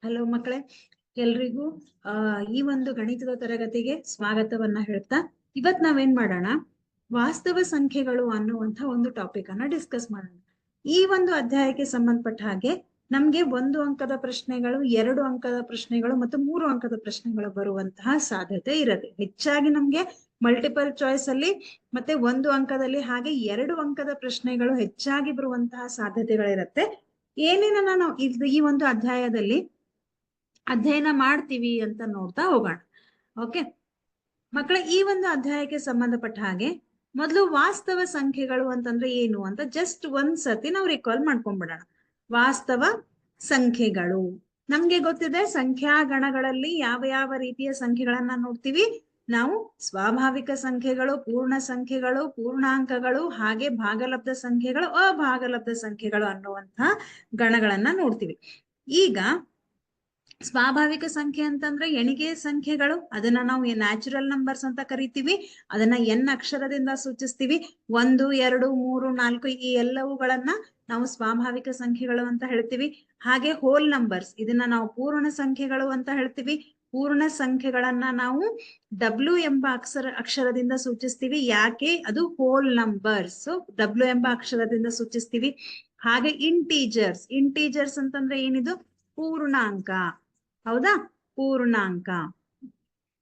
Hello ಮಕ್ಕಳೇ, ಎಲ್ರಿಗೂ ಈ ಒಂದು ಗಣಿತದ ತರಗತಿಗೆ ಸ್ವಾಗತವನ್ನ ಹೇಳ್ತಾ ಇವತ್ ನಾವೇನ್ ಮಾಡೋಣ, ವಾಸ್ತವ ಸಂಖ್ಯೆಗಳು ಅನ್ನುವಂತ ಒಂದು ಟಾಪಿಕ್ ಅನ್ನ ಡಿಸ್ಕಸ್ ಮಾಡೋಣ. ಈ ಒಂದು ಅಧ್ಯಾಯಕ್ಕೆ ಸಂಬಂಧಪಟ್ಟ ಹಾಗೆ ನಮ್ಗೆ 1 ಅಂಕದ ಪ್ರಶ್ನೆಗಳು, 2 ಅಂಕದ ಪ್ರಶ್ನೆಗಳು ಮತ್ತು 3 ಅಂಕದ ಪ್ರಶ್ನೆಗಳು ಬರುವಂತಹ ಸಾಧ್ಯತೆ ಇರುತ್ತೆ. ಹೆಚ್ಚಾಗಿ ನಮ್ಗೆ ಮಲ್ಟಿಪಲ್ ಚಾಯ್ಸ್ ಅಲ್ಲಿ ಮತ್ತೆ 1 ಅಂಕದಲ್ಲಿ ಹಾಗೆ 2 ಅಂಕದ ಪ್ರಶ್ನೆಗಳು ಹೆಚ್ಚಾಗಿ ಬರುವಂತಹ ಸಾಧ್ಯತೆಗಳಿರುತ್ತೆ. ಏನೇನನ್ನ ನಾವು ಈ ಒಂದು ಅಧ್ಯಾಯದಲ್ಲಿ ಅಧ್ಯಯನ ಮಾಡ್ತೀವಿ ಅಂತ ನೋಡ್ತಾ ಹೋಗೋಣ. ಓಕೆ ಮಕ್ಕಳ, ಈ ಒಂದು ಅಧ್ಯಾಯಕ್ಕೆ ಸಂಬಂಧಪಟ್ಟ ಹಾಗೆ ಮೊದಲು ವಾಸ್ತವ ಸಂಖ್ಯೆಗಳು ಅಂತಂದ್ರೆ ಏನು ಅಂತ ಜಸ್ಟ್ ಒಂದ್ಸತಿ ನಾವು ರಿಕಾಲ್ ಮಾಡ್ಕೊಂಡ್ಬಿಡೋಣ. ವಾಸ್ತವ ಸಂಖ್ಯೆಗಳು ನಮ್ಗೆ ಗೊತ್ತಿದೆ, ಸಂಖ್ಯಾಗಣಗಳಲ್ಲಿ ಯಾವ ಯಾವ ರೀತಿಯ ಸಂಖ್ಯೆಗಳನ್ನ ನೋಡ್ತೀವಿ ನಾವು. ಸ್ವಾಭಾವಿಕ ಸಂಖ್ಯೆಗಳು, ಪೂರ್ಣ ಸಂಖ್ಯೆಗಳು, ಪೂರ್ಣಾಂಕಗಳು, ಹಾಗೆ ಭಾಗಲಬ್ಧ ಸಂಖ್ಯೆಗಳು, ಅಭಾಗಲಬ್ಧ ಸಂಖ್ಯೆಗಳು ಅನ್ನುವಂತಹ ಗಣಗಳನ್ನ ನೋಡ್ತೀವಿ. ಈಗ ಸ್ವಾಭಾವಿಕ ಸಂಖ್ಯೆ ಅಂತಂದ್ರೆ ಎಣಿಕೆ ಸಂಖ್ಯೆಗಳು, ಅದನ್ನ ನಾವು ನ್ಯಾಚುರಲ್ ನಂಬರ್ಸ್ ಅಂತ ಕರಿತೀವಿ. ಅದನ್ನ ಎನ್ ಅಕ್ಷರದಿಂದ ಸೂಚಿಸ್ತೀವಿ. 1, 2, 3, 4 ಈ ಎಲ್ಲವುಗಳನ್ನ ನಾವು ಸ್ವಾಭಾವಿಕ ಸಂಖ್ಯೆಗಳು ಅಂತ ಹೇಳ್ತೀವಿ. ಹಾಗೆ ಹೋಲ್ ನಂಬರ್ಸ್, ಇದನ್ನ ನಾವು ಪೂರ್ಣ ಸಂಖ್ಯೆಗಳು ಅಂತ ಹೇಳ್ತೀವಿ. ಪೂರ್ಣ ಸಂಖ್ಯೆಗಳನ್ನ ನಾವು ಡಬ್ಲ್ಯೂ ಎಂಬ ಅಕ್ಷರದಿಂದ ಸೂಚಿಸ್ತೀವಿ. ಯಾಕೆ? ಅದು ಹೋಲ್ ನಂಬರ್ಸ್, ಡಬ್ಲ್ಯೂ ಎಂಬ ಅಕ್ಷರದಿಂದ ಸೂಚಿಸ್ತೀವಿ. ಹಾಗೆ ಇಂಟೀಜರ್ಸ್ ಅಂತಂದ್ರೆ ಏನಿದು? ಪೂರ್ಣಾಂಕ. ಹೌದಾ? ಪೂರ್ಣಾಂಕ.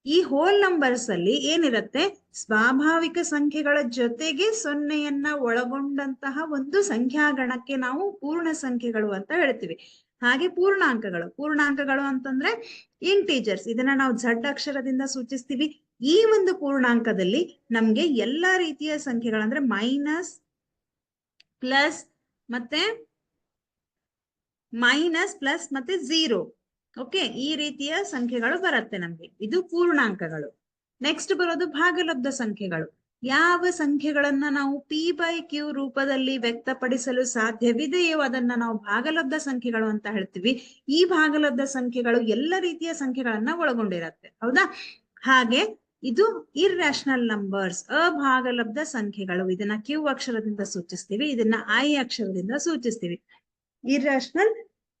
ಈ ಹೋಲ್ ನಂಬರ್ಸ್ ಅಲ್ಲಿ ಏನಿರುತ್ತೆ? ಸ್ವಾಭಾವಿಕ ಸಂಖ್ಯೆಗಳ ಜೊತೆಗೆ 0ಯನ್ನ ಒಳಗೊಂಡಂತಹ ಒಂದು ಸಂಖ್ಯಾಗಣಕ್ಕೆ ನಾವು ಪೂರ್ಣ ಸಂಖ್ಯೆಗಳು ಅಂತ ಹೇಳ್ತೀವಿ. ಹಾಗೆ ಪೂರ್ಣಾಂಕಗಳು ಅಂತಂದ್ರೆ ಇಂಟೀಜರ್ಸ್, ಇದನ್ನ ನಾವು ಝಡ್ ಅಕ್ಷರದಿಂದ ಸೂಚಿಸ್ತೀವಿ. ಈ ಒಂದು ಪೂರ್ಣಾಂಕದಲ್ಲಿ ನಮ್ಗೆ ಎಲ್ಲಾ ರೀತಿಯ ಸಂಖ್ಯೆಗಳಂದ್ರೆ ಮೈನಸ್, ಪ್ಲಸ್ ಮತ್ತೆ 0. ಓಕೆ, ಈ ರೀತಿಯ ಸಂಖ್ಯೆಗಳು ಬರುತ್ತೆ ನಮ್ಗೆ. ಇದು ಪೂರ್ಣಾಂಕಗಳು. ನೆಕ್ಸ್ಟ್ ಬರೋದು ಭಾಗಲಬ್ಧ ಸಂಖ್ಯೆಗಳು. ಯಾವ ಸಂಖ್ಯೆಗಳನ್ನ ನಾವು P/Q ರೂಪದಲ್ಲಿ ವ್ಯಕ್ತಪಡಿಸಲು ಸಾಧ್ಯವಿದೆಯೋ ಅದನ್ನ ನಾವು ಭಾಗಲಬ್ಧ ಸಂಖ್ಯೆಗಳು ಅಂತ ಹೇಳ್ತೀವಿ. ಈ ಭಾಗಲಬ್ಧ ಸಂಖ್ಯೆಗಳು ಎಲ್ಲ ರೀತಿಯ ಸಂಖ್ಯೆಗಳನ್ನ ಒಳಗೊಂಡಿರತ್ತೆ. ಹೌದಾ? ಹಾಗೆ ಇದು ಇರ್ರಾಷನಲ್ ನಂಬರ್ಸ್, ಅಭಾಗಲಬ್ಧ ಸಂಖ್ಯೆಗಳು. ಇದನ್ನ Q ಅಕ್ಷರದಿಂದ ಸೂಚಿಸ್ತೀವಿ, ಇದನ್ನ I ಅಕ್ಷರದಿಂದ ಸೂಚಿಸ್ತೀವಿ. Irrational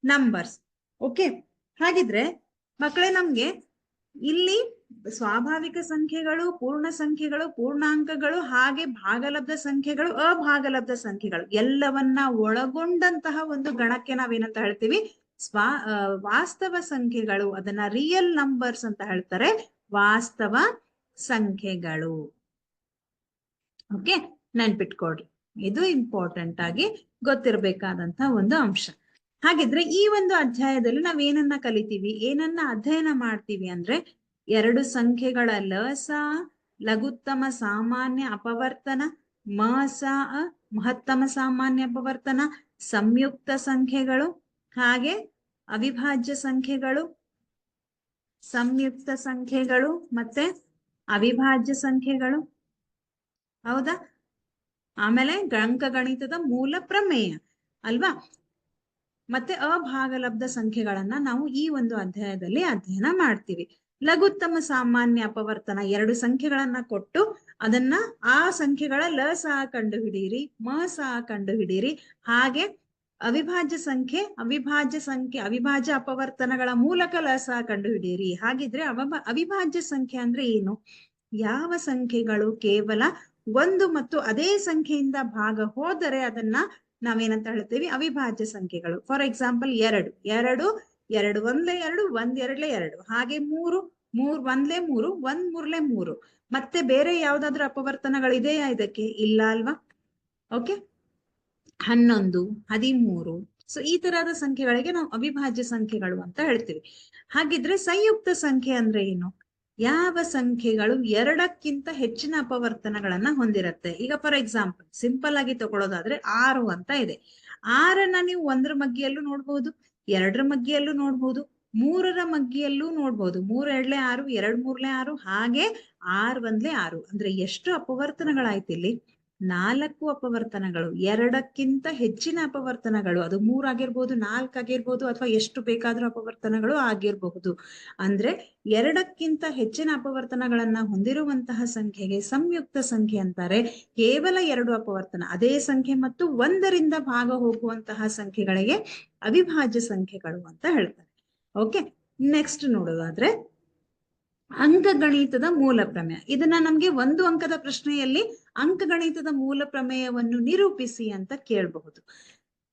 numbers. ಓಕೆ, ಹಾಗಿದ್ರೆ ಮಕ್ಕಳೇ, ನಮ್ಗೆ ಇಲ್ಲಿ ಸ್ವಾಭಾವಿಕ ಸಂಖ್ಯೆಗಳು, ಪೂರ್ಣ ಸಂಖ್ಯೆಗಳು, ಪೂರ್ಣಾಂಕಗಳು, ಹಾಗೆ ಭಾಗಲಬ್ಧ ಸಂಖ್ಯೆಗಳು, ಅಭಾಗಲಬ್ಧ ಸಂಖ್ಯೆಗಳು ಎಲ್ಲವನ್ನ ಒಳಗೊಂಡಂತಹ ಒಂದು ಗಣಕ್ಕೆ ನಾವೇನಂತ ಹೇಳ್ತೀವಿ? ವಾಸ್ತವ ಸಂಖ್ಯೆಗಳು. ಅದನ್ನ ರಿಯಲ್ ನಂಬರ್ಸ್ ಅಂತ ಹೇಳ್ತಾರೆ, ವಾಸ್ತವ ಸಂಖ್ಯೆಗಳು. ಓಕೆ, ನೆನ್ಪಿಟ್ಕೊಡ್ರಿ, ಇದು ಇಂಪಾರ್ಟೆಂಟ್ ಆಗಿ ಗೊತ್ತಿರಬೇಕಾದಂತಹ ಒಂದು ಅಂಶ. ಹಾಗಿದ್ರೆ ಈ ಒಂದು ಅಧ್ಯಾಯದಲ್ಲಿ ನಾವೇನನ್ನ ಕಲಿತೀವಿ, ಏನನ್ನ ಅಧ್ಯಯನ ಮಾಡ್ತೀವಿ ಅಂದ್ರೆ, 2 ಸಂಖ್ಯೆಗಳ ಲಸ, ಲಘುತ್ತಮ ಸಾಮಾನ್ಯ ಅಪವರ್ತನ, ಮಸ, ಮಹತ್ತಮ ಸಾಮಾನ್ಯ ಅಪವರ್ತನ, ಸಂಯುಕ್ತ ಸಂಖ್ಯೆಗಳು, ಹಾಗೆ ಅವಿಭಾಜ್ಯ ಸಂಖ್ಯೆಗಳು, ಸಂಯುಕ್ತ ಸಂಖ್ಯೆಗಳು ಮತ್ತೆ ಅವಿಭಾಜ್ಯ ಸಂಖ್ಯೆಗಳು. ಹೌದಾ? ಆಮೇಲೆ ಅಂಕಗಣಿತದ ಮೂಲ ಪ್ರಮೇಯ ಅಲ್ವಾ? ಮತ್ತೆ ಅಭಾಗಲಬ್ಧ ಸಂಖ್ಯೆಗಳನ್ನ ನಾವು ಈ ಒಂದು ಅಧ್ಯಾಯದಲ್ಲಿ ಅಧ್ಯಯನ ಮಾಡ್ತೀವಿ. ಲಘುತ್ತಮ ಸಾಮಾನ್ಯ ಅಪವರ್ತನ, 2 ಸಂಖ್ಯೆಗಳನ್ನ ಕೊಟ್ಟು ಅದನ್ನ ಆ ಸಂಖ್ಯೆಗಳ ಲಸ ಕಂಡುಹಿಡಿಯಿರಿ, ಮಸ ಕಂಡುಹಿಡಿಯಿರಿ. ಹಾಗೆ ಅವಿಭಾಜ್ಯ ಅಪವರ್ತನಗಳ ಮೂಲಕ ಲಸ ಕಂಡುಹಿಡಿಯಿರಿ. ಹಾಗಿದ್ರೆ ಅವಿಭಾಜ್ಯ ಸಂಖ್ಯೆ ಅಂದ್ರೆ ಏನು? ಯಾವ ಸಂಖ್ಯೆಗಳು ಕೇವಲ 1 ಮತ್ತು ಅದೇ ಸಂಖ್ಯೆಯಿಂದ ಭಾಗ ಹೋದರೆ ಅದನ್ನ ನಾವೇನಂತ ಹೇಳ್ತೀವಿ? ಅವಿಭಾಜ್ಯ ಸಂಖ್ಯೆಗಳು. ಫಾರ್ ಎಕ್ಸಾಂಪಲ್ 2 1 1 2, ಹಾಗೆ 3 1 3, 1 3 3. ಮತ್ತೆ ಬೇರೆ ಯಾವ್ದಾದ್ರು ಅಪವರ್ತನಗಳಿದೆಯಾ ಇದಕ್ಕೆ? ಇಲ್ಲ ಅಲ್ವಾ? ಓಕೆ, 11 13. ಸೊ ಈ ತರಹದ ಸಂಖ್ಯೆಗಳಿಗೆ ನಾವು ಅವಿಭಾಜ್ಯ ಸಂಖ್ಯೆಗಳು ಅಂತ ಹೇಳ್ತೀವಿ. ಹಾಗಿದ್ರೆ ಸಂಯುಕ್ತ ಸಂಖ್ಯೆ ಅಂದ್ರೆ ಏನು? ಯಾವ ಸಂಖ್ಯೆಗಳು 2ಕ್ಕಿಂತ ಹೆಚ್ಚಿನ ಅಪವರ್ತನಗಳನ್ನ ಹೊಂದಿರತ್ತೆ. ಈಗ ಫಾರ್ ಎಕ್ಸಾಂಪಲ್ ಸಿಂಪಲ್ ಆಗಿ ತಗೊಳ್ಳೋದಾದ್ರೆ 6 ಅಂತ ಇದೆ. 6ನ್ನ ನೀವು 1ರ ಮಗ್ಗಿಯಲ್ಲೂ ನೋಡ್ಬಹುದು, 2ರ ಮಗ್ಗಿಯಲ್ಲೂ ನೋಡ್ಬಹುದು, 3ರ ಮಗ್ಗಿಯಲ್ಲೂ ನೋಡ್ಬಹುದು. 3 2 6, 2 3 6, ಹಾಗೆ 6 1 6. ಅಂದ್ರೆ ಎಷ್ಟು ಅಪವರ್ತನಗಳಾಯ್ತು ಇಲ್ಲಿ? 4 ಅಪವರ್ತನಗಳು. 2ಕ್ಕಿಂತ ಹೆಚ್ಚಿನ ಅಪವರ್ತನಗಳು, ಅದು 3 ಆಗಿರ್ಬೋದು, 4 ಆಗಿರ್ಬೋದು, ಅಥವಾ ಎಷ್ಟು ಬೇಕಾದ್ರೂ ಅಪವರ್ತನಗಳು ಆಗಿರಬಹುದು. ಅಂದ್ರೆ 2ಕ್ಕಿಂತ ಹೆಚ್ಚಿನ ಅಪವರ್ತನಗಳನ್ನ ಹೊಂದಿರುವಂತಹ ಸಂಖ್ಯೆಗೆ ಸಂಯುಕ್ತ ಸಂಖ್ಯೆ ಅಂತಾರೆ. ಕೇವಲ 2 ಅಪವರ್ತನ ಅದೇ ಸಂಖ್ಯೆ ಮತ್ತು 1ರಿಂದ ಭಾಗ ಹೋಗುವಂತಹ ಸಂಖ್ಯೆಗಳಿಗೆ ಅವಿಭಾಜ್ಯ ಸಂಖ್ಯೆಗಳು ಅಂತ ಹೇಳ್ತಾರೆ. ಓಕೆ, ನೆಕ್ಸ್ಟ್ ನೋಡೋದಾದ್ರೆ ಅಂಕಗಣಿತದ ಮೂಲ ಪ್ರಮೇಯ. ಇದನ್ನ ನಮ್ಗೆ ಒಂದು ಅಂಕದ ಪ್ರಶ್ನೆಯಲ್ಲಿ ಅಂಕಗಣಿತದ ಮೂಲ ಪ್ರಮೇಯವನ್ನು ನಿರೂಪಿಸಿ ಅಂತ ಕೇಳಬಹುದು.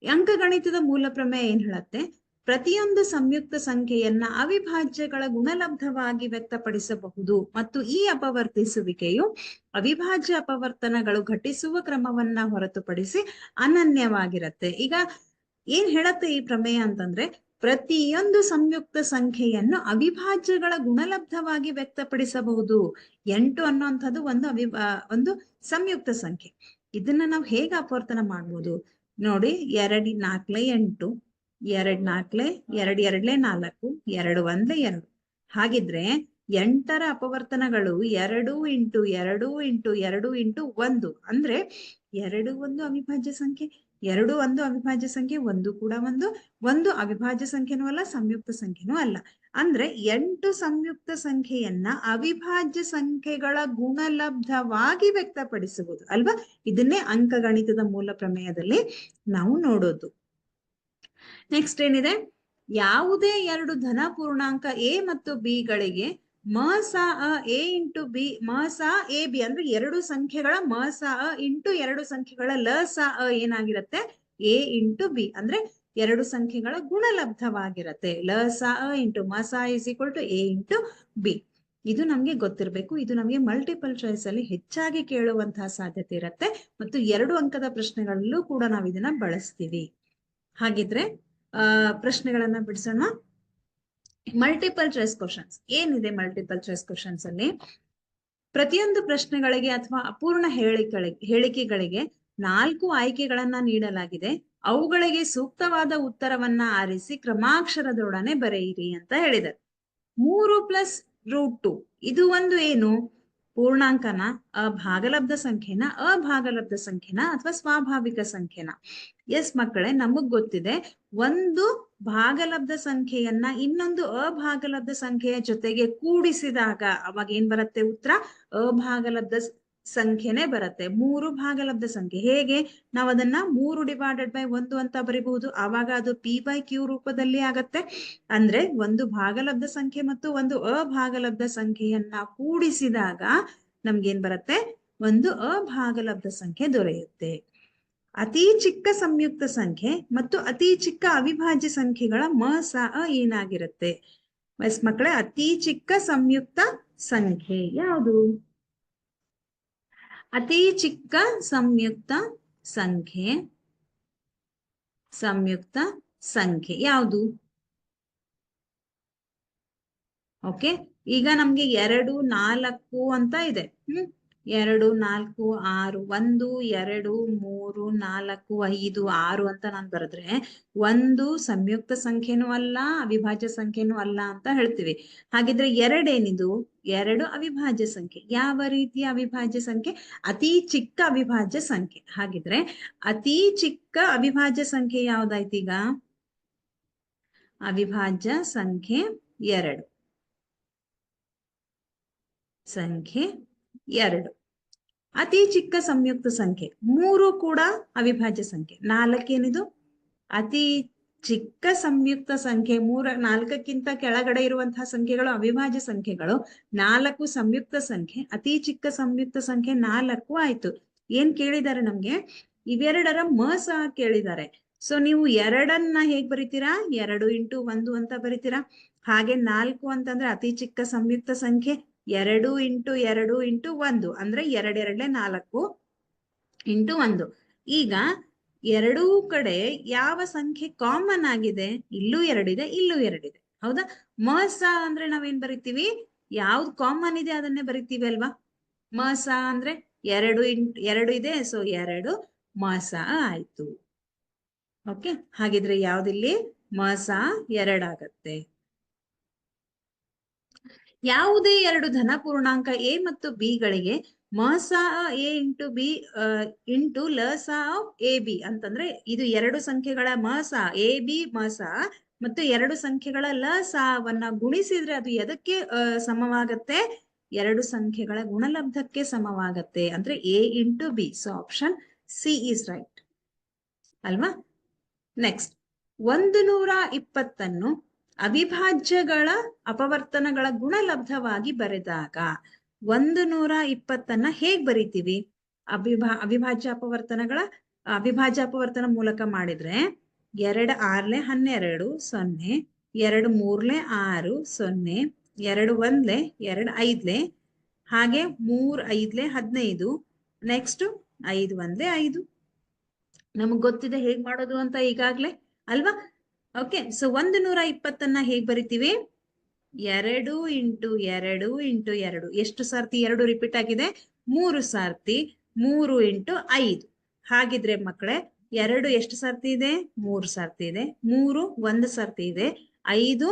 ಅಂಕಗಣಿತದ ಮೂಲ ಪ್ರಮೇಯ ಏನ್ ಹೇಳತ್ತೆ? ಪ್ರತಿಯೊಂದು ಸಂಯುಕ್ತ ಸಂಖ್ಯೆಯನ್ನ ಅವಿಭಾಜ್ಯಗಳ ಗುಣಲಬ್ಧವಾಗಿ ವ್ಯಕ್ತಪಡಿಸಬಹುದು ಮತ್ತು ಈ ಅಪವರ್ತಿಸುವಿಕೆಯು ಅವಿಭಾಜ್ಯ ಅಪವರ್ತನಗಳು ಘಟಿಸುವ ಕ್ರಮವನ್ನ ಹೊರತುಪಡಿಸಿ ಅನನ್ಯವಾಗಿರತ್ತೆ. ಈಗ ಏನ್ ಹೇಳತ್ತೆ ಈ ಪ್ರಮೇಯ ಅಂತಂದ್ರೆ, ಪ್ರತಿಯೊಂದು ಸಂಯುಕ್ತ ಸಂಖ್ಯೆಯನ್ನು ಅವಿಭಾಜ್ಯಗಳ ಗುಣಲಬ್ಧವಾಗಿ ವ್ಯಕ್ತಪಡಿಸಬಹುದು. 8 ಅನ್ನುವಂಥದ್ದು ಒಂದು ಸಂಯುಕ್ತ ಸಂಖ್ಯೆ. ಇದನ್ನ ನಾವು ಹೇಗೆ ಅಪವರ್ತನ ಮಾಡ್ಬೋದು ನೋಡಿ. 2 4 8, 2 4 2 2 4, 2 1 2. ಹಾಗಿದ್ರೆ 8ರ ಅಪವರ್ತನಗಳು 2 ಇಂಟು 2 ಇಂಟು 2 ಇಂಟು 1 ಅಂದ್ರೆ 2 ಒಂದು ಅವಿಭಾಜ್ಯ ಸಂಖ್ಯೆ, 2 ಒಂದು ಅವಿಭಾಜ್ಯ ಸಂಖ್ಯೆ, 1 ಕೂಡ ಒಂದು ಅವಿಭಾಜ್ಯ ಸಂಖ್ಯೆನೂ ಅಲ್ಲ, ಸಂಯುಕ್ತ ಸಂಖ್ಯೆನೂ ಅಲ್ಲ. ಅಂದ್ರೆ 8 ಸಂಯುಕ್ತ ಸಂಖ್ಯೆಯನ್ನ ಅವಿಭಾಜ್ಯ ಸಂಖ್ಯೆಗಳ ಗುಣಲಬ್ಧವಾಗಿ ವ್ಯಕ್ತಪಡಿಸುವುದು ಅಲ್ವಾ. ಇದನ್ನೇ ಅಂಕಗಣಿತದ ಮೂಲ ಪ್ರಮೇಯದಲ್ಲಿ ನಾವು ನೋಡೋದು. ನೆಕ್ಸ್ಟ್ ಏನಿದೆ? ಯಾವುದೇ 2 ಧನ ಪೂರ್ಣಾಂಕ ಎ ಮತ್ತು ಬಿ ಗಳಿಗೆ ಮಸ ಎ ಇಂಟು ಬಿ ಮಸ ಎ ಬಿ ಅಂದ್ರೆ 2 ಸಂಖ್ಯೆಗಳ ಮಸ ಇಂಟು 2 ಸಂಖ್ಯೆಗಳ ಲಸ ಏನಾಗಿರುತ್ತೆ? ಎ ಇಂಟು ಬಿ ಅಂದ್ರೆ 2 ಸಂಖ್ಯೆಗಳ ಗುಣಲಬ್ಧವಾಗಿರತ್ತೆ. ಲಸ ಇಂಟು ಮಸ is equal to A into B. ಇದು ನಮ್ಗೆ ಗೊತ್ತಿರಬೇಕು. ಇದು ನಮಗೆ ಮಲ್ಟಿಪಲ್ ಚಾಯ್ಸ್ ಅಲ್ಲಿ ಹೆಚ್ಚಾಗಿ ಕೇಳುವಂತಹ ಸಾಧ್ಯತೆ ಇರುತ್ತೆ ಮತ್ತು 2 ಅಂಕದ ಪ್ರಶ್ನೆಗಳಲ್ಲೂ ಕೂಡ ನಾವು ಇದನ್ನ ಬಳಸ್ತೀವಿ. ಹಾಗಿದ್ರೆ ಪ್ರಶ್ನೆಗಳನ್ನ ಬಿಡಿಸೋಣ. ಮಲ್ಟಿಪಲ್ ಚಾಯ್ಸ್ ಕ್ವಶನ್ಸ್ ಏನಿದೆ? ಮಲ್ಟಿಪಲ್ ಚಾಯ್ಸ್ ಕ್ವಶನ್ಸ್ ಅಲ್ಲಿ ಪ್ರತಿಯೊಂದು ಪ್ರಶ್ನೆಗಳಿಗೆ ಅಥವಾ ಅಪೂರ್ಣ ಹೇಳಿಕೆಗಳಿಗೆ 4 ಆಯ್ಕೆಗಳನ್ನ ನೀಡಲಾಗಿದೆ. ಅವುಗಳಿಗೆ ಸೂಕ್ತವಾದ ಉತ್ತರವನ್ನ ಆರಿಸಿ ಕ್ರಮಾಕ್ಷರದೊಡನೆ ಬರೆಯಿರಿ ಅಂತ ಹೇಳಿದ್ದಾರೆ. 3 + √2 ಇದು ಒಂದು ಏನು? ಪೂರ್ಣಾಂಕನ, ಭಾಗಲಬ್ಧ ಸಂಖ್ಯೆನ, ಅಭಾಗಲಬ್ಧ ಸಂಖ್ಯೆನ ಅಥವಾ ಸ್ವಾಭಾವಿಕ ಸಂಖ್ಯೆನ? ಎಸ್ ಮಕ್ಕಳೇ, ನಮಗ್ ಗೊತ್ತಿದೆ ಒಂದು ಭಾಗಲಬ್ಧ ಸಂಖ್ಯೆಯನ್ನ ಇನ್ನೊಂದು ಅಭಾಗಲಬ್ಧ ಸಂಖ್ಯೆಯ ಜೊತೆಗೆ ಕೂಡಿಸಿದಾಗ ಅವಾಗ ಏನ್ ಬರುತ್ತೆ? ಉತ್ತರ ಅಭಾಗಲಬ್ಧ ಸಂಖ್ಯೆನೇ ಬರುತ್ತೆ. 3 ಭಾಗಲಬ್ಧ ಸಂಖ್ಯೆ. ಹೇಗೆ? ನಾವು ಅದನ್ನ 3 / 1 ಅಂತ ಬರೀಬಹುದು. ಆವಾಗ ಅದು p/q ರೂಪದಲ್ಲಿ ಆಗತ್ತೆ. ಅಂದ್ರೆ ಒಂದು ಭಾಗಲಬ್ಧ ಸಂಖ್ಯೆ ಮತ್ತು ಒಂದು ಅಭಾಗಲಬ್ಧ ಸಂಖ್ಯೆಯನ್ನ ಕೂಡಿಸಿದಾಗ ನಮ್ಗೇನ್ ಬರುತ್ತೆ? ಒಂದು ಅಭಾಗಲಬ್ಧ ಸಂಖ್ಯೆ ದೊರೆಯುತ್ತೆ. ಅತಿ ಚಿಕ್ಕ ಸಂಯುಕ್ತ ಸಂಖ್ಯೆ ಮತ್ತು ಅತಿ ಚಿಕ್ಕ ಅವಿಭಾಜ್ಯ ಸಂಖ್ಯೆಗಳ ಮಸ ಏನಾಗಿರುತ್ತೆ? ಎಸ್ ಮಕ್ಕಳೇ, ಅತಿ ಚಿಕ್ಕ ಸಂಯುಕ್ತ ಸಂಖ್ಯೆ ಯಾವುದು? ಅತಿ ಚಿಕ್ಕ ಸಂಯುಕ್ತ ಸಂಖ್ಯೆ ಯಾವುದು? ಓಕೆ, ಈಗ ನಮ್ಗೆ 2 4 ಅಂತ ಇದೆ. 2 4 6 1 2 3 4 5 6 ಅಂತ ನಾನು ಬರೆದ್ರೆ ಒಂದು ಸಂಯುಕ್ತ ಸಂಖ್ಯೆನೂ ಅಲ್ಲ, ಅವಿಭಾಜ್ಯ ಸಂಖ್ಯೆನೂ ಅಲ್ಲ ಅಂತ ಹೇಳ್ತೀವಿ. ಹಾಗಿದ್ರೆ 2 ಏನಿದು? 2 ಅವಿಭಾಜ್ಯ ಸಂಖ್ಯೆ. ಯಾವ ರೀತಿಯ ಅವಿಭಾಜ್ಯ ಸಂಖ್ಯೆ? ಅತಿ ಚಿಕ್ಕ ಅವಿಭಾಜ್ಯ ಸಂಖ್ಯೆ. ಹಾಗಿದ್ರೆ ಅತಿ ಚಿಕ್ಕ ಅವಿಭಾಜ್ಯ ಸಂಖ್ಯೆ ಯಾವ್ದಾಯ್ತೀಗ? ಅವಿಭಾಜ್ಯ ಸಂಖ್ಯೆ 2. ಸಂಖ್ಯೆ 2 ಅತಿ ಚಿಕ್ಕ ಸಂಯುಕ್ತ ಸಂಖ್ಯೆ. 3 ಕೂಡ ಅವಿಭಾಜ್ಯ ಸಂಖ್ಯೆ. 4 ಏನಿದು? ಅತಿ ಚಿಕ್ಕ ಸಂಯುಕ್ತ ಸಂಖ್ಯೆ. 4ಕ್ಕಿಂತ ಕೆಳಗಡೆ ಇರುವಂತಹ ಸಂಖ್ಯೆಗಳು ಅವಿಭಾಜ್ಯ ಸಂಖ್ಯೆಗಳು. 4 ಸಂಯುಕ್ತ ಸಂಖ್ಯೆ. ಅತಿ ಚಿಕ್ಕ ಸಂಯುಕ್ತ ಸಂಖ್ಯೆ 4 ಆಯ್ತು. ಏನ್ ಕೇಳಿದ್ದಾರೆ ನಮ್ಗೆ? ಇವೆರಡರ ಮಸ ಕೇಳಿದ್ದಾರೆ. ಸೊ ನೀವು 2ಅನ್ನ ಹೇಗ್ ಬರಿತೀರಾ? 2 × 1 ಅಂತ ಬರಿತೀರಾ. ಹಾಗೆ 4 ಅಂತಂದ್ರೆ ಅತಿ ಚಿಕ್ಕ ಸಂಯುಕ್ತ ಸಂಖ್ಯೆ. 2 × 2 × 1 ಅಂದ್ರೆ 2 2 4 × 1. ಈಗ ಎರಡೂ ಕಡೆ ಯಾವ ಸಂಖ್ಯೆ ಕಾಮನ್ ಆಗಿದೆ? ಇಲ್ಲೂ 2 ಇದೆ, ಇಲ್ಲೂ 2 ಇದೆ. ಹೌದಾ? ಮಸ ಅಂದ್ರೆ ನಾವೇನ್ ಬರಿತೀವಿ? ಯಾವ್ದು ಕಾಮನ್ ಇದೆ ಅದನ್ನೇ ಬರಿತೀವಿ ಅಲ್ವಾ? ಮಸ ಅಂದ್ರೆ 2 × 2 ಇದೆ, ಸೊ 2 ಮಸ ಆಯ್ತು. ಓಕೆ, ಹಾಗಿದ್ರೆ ಯಾವ್ದಿಲ್ಲಿ? ಮಸ 2 ಆಗತ್ತೆ. ಯಾವುದೇ 2 ಧನ ಪೂರ್ಣಾಂಕ ಎ ಮತ್ತು ಬಿ ಗಳಿಗೆ ಮಸ ಎ ಇಂಟು ಬಿ ಇಂಟು ಲಸ ಎ ಬಿ ಅಂತಂದ್ರೆ ಇದು 2 ಸಂಖ್ಯೆಗಳ ಮಸ ಎ ಬಿ ಮಸ ಮತ್ತು 2 ಸಂಖ್ಯೆಗಳ ಲಸವನ್ನ ಗುಣಿಸಿದ್ರೆ ಅದು ಎದಕ್ಕೆ ಸಮವಾಗತ್ತೆ? 2 ಸಂಖ್ಯೆಗಳ ಗುಣಲಬ್ಧಕ್ಕೆ ಸಮವಾಗತ್ತೆ. ಅಂದ್ರೆ A into B. So option C is right ಅಲ್ವಾ? ನೆಕ್ಸ್ಟ್, 120 ಅನ್ನು ಅವಿಭಾಜ್ಯಗಳ ಅಪವರ್ತನಗಳ ಗುಣಲಬ್ಧವಾಗಿ ಬರೆದಾಗ 120 ಹೇಗ್ ಬರಿತೀವಿ? ಅವಿಭಾಜ್ಯ ಅಪವರ್ತನ ಮೂಲಕ ಮಾಡಿದ್ರೆ 2 6 12 0, 2 3 6 0, 2 1 2 5 ಹಾಗೆ 3 5 15, ನೆಕ್ಸ್ಟ್ 5 1 5. ನಮಗ್ ಗೊತ್ತಿದೆ ಹೇಗ್ ಮಾಡೋದು ಅಂತ ಈಗಾಗ್ಲೇ ಅಲ್ವಾ? ಓಕೆ, ಸೊ 120 ಹೇಗ್ ಬರಿತೀವಿ? 2 ಇಂಟು 2 ಇಂಟು 2. ಎಷ್ಟು ಸರ್ತಿ 2 ರಿಪೀಟ್ ಆಗಿದೆ? 3 ಸರ್ತಿ. 3 ಇಂಟು 5. ಹಾಗಿದ್ರೆ ಮಕ್ಕಳೇ 2 ಎಷ್ಟು ಸರ್ತಿ ಇದೆ? 3 ಸರ್ತಿ ಇದೆ. 3 1 ಸರ್ತಿ ಇದೆ. 5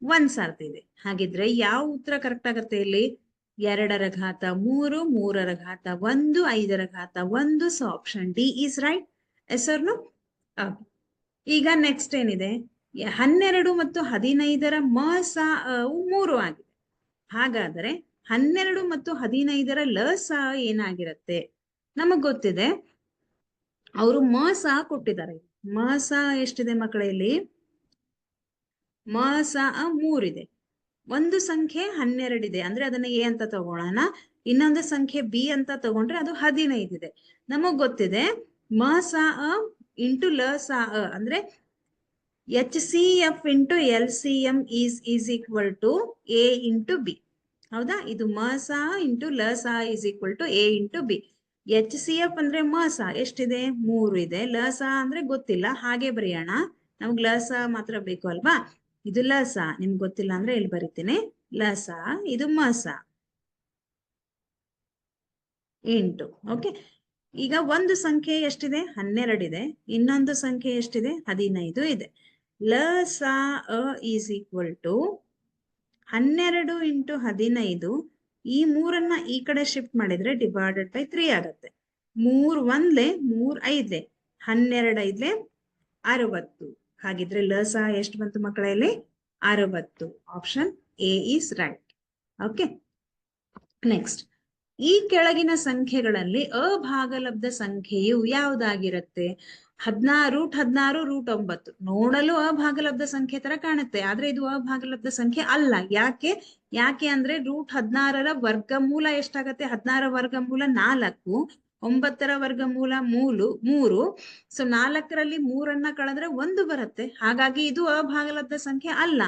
1 ಸರ್ತಿ ಇದೆ. ಹಾಗಿದ್ರೆ ಯಾವ ಉತ್ತರ ಕರೆಕ್ಟ್ ಆಗುತ್ತೆ ಇಲ್ಲಿ? 2 ರ ಘಾತ 3, 3 ರ ಘಾತ 1, 5 ರ ಘಾತ 1. So option D is right. Yes or no? ಈಗ ನೆಕ್ಸ್ಟ್ ಏನಿದೆ? 12 ಮತ್ತು 15ರ ಮ ಸ 3 ಆಗಿದೆ. ಹಾಗಾದರೆ 12 ಮತ್ತು 15ರ ಲ ಸ ಏನಾಗಿರುತ್ತೆ? ನಮಗ್ ಗೊತ್ತಿದೆ, ಅವರು ಮ ಸ ಕೊಟ್ಟಿದ್ದಾರೆ. ಮ ಸ ಎಷ್ಟಿದೆ ಮಕ್ಕಳಲ್ಲಿ? ಮ ಸ 3 ಇದೆ. ಒಂದು ಸಂಖ್ಯೆ 12 ಇದೆ, ಅಂದ್ರೆ ಅದನ್ನ ಎ ಅಂತ ತಗೋಣ. ಇನ್ನೊಂದು ಸಂಖ್ಯೆ ಬಿ ಅಂತ ತಗೊಂಡ್ರೆ ಅದು 15 ಇದೆ. ನಮಗ್ ಗೊತ್ತಿದೆ ಮ ಸ ಇಂಟು ಲ ಸ ಅಂದ್ರೆ HCF into LCM is equal to A into B. ಹೌದಾ? ಇದು ಮ ಸ ಇಂಟು ಲ ಸ is equal to A into B. HCF ಅಂದ್ರೆ ಮ ಸ ಎಷ್ಟಿದೆ? 3 ಇದೆ. ಲ ಸ ಅಂದ್ರೆ ಗೊತ್ತಿಲ್ಲ, ಹಾಗೆ ಬರೆಯೋಣ. ನಮ್ಗ್ ಲ ಸ ಮಾತ್ರ ಬೇಕು ಅಲ್ವಾ? ಇದು ಲ ಸ ನಿಮ್ಗೆ ಗೊತ್ತಿಲ್ಲ ಅಂದ್ರೆ ಇಲ್ಲಿ ಬರಿತೀನಿ. ಲ ಸ ಇದು ಮ ಸ ಇಂಟು. ಓಕೆ, ಈಗ ಒಂದು ಸಂಖ್ಯೆ ಎಷ್ಟಿದೆ? 12 ಇದೆ. ಇನ್ನೊಂದು ಸಂಖ್ಯೆ ಎಷ್ಟಿದೆ? 15 ಇದೆ. ಲ ಸ ಈಸ್ ಈಕ್ವಲ್ ಟು 12 ಇಂಟು 15. ಈ 3ನ್ನ ಈ ಕಡೆ ಶಿಫ್ಟ್ ಮಾಡಿದ್ರೆ ಡಿವೈಡೆಡ್ ಬೈ 3 ಆಗುತ್ತೆ. 3 1 3 5 12 5 60. ಹಾಗಿದ್ರೆ ಲ ಸ ಎಷ್ಟು ಬಂತು ಮಕ್ಕಳಲ್ಲಿ? 60. Option A is right. Okay, next, ಈ ಕೆಳಗಿನ ಸಂಖ್ಯೆಗಳಲ್ಲಿ ಅಭಾಗಲಬ್ಧ ಸಂಖ್ಯೆಯು ಯಾವುದಾಗಿರುತ್ತೆ? 16 √16 √9 ನೋಡಲು ಅಭಾಗಲಬ್ಧ ಸಂಖ್ಯೆ ತರ ಕಾಣುತ್ತೆ, ಆದ್ರೆ ಇದು ಅಭಾಗಲಬ್ಧ ಸಂಖ್ಯೆ ಅಲ್ಲ. ಯಾಕೆ ಅಂದ್ರೆ √16ರ ವರ್ಗಮೂಲ ಎಷ್ಟಾಗತ್ತೆ? 16 ವರ್ಗಮೂಲ 4, 9ರ ವರ್ಗಮೂಲ 3. ಸೊ 4ರಲ್ಲಿ 3 ಕಳೆದ್ರೆ 1 ಬರುತ್ತೆ. ಹಾಗಾಗಿ ಇದು ಅಭಾಗಲಬ್ಧ ಸಂಖ್ಯೆ ಅಲ್ಲ.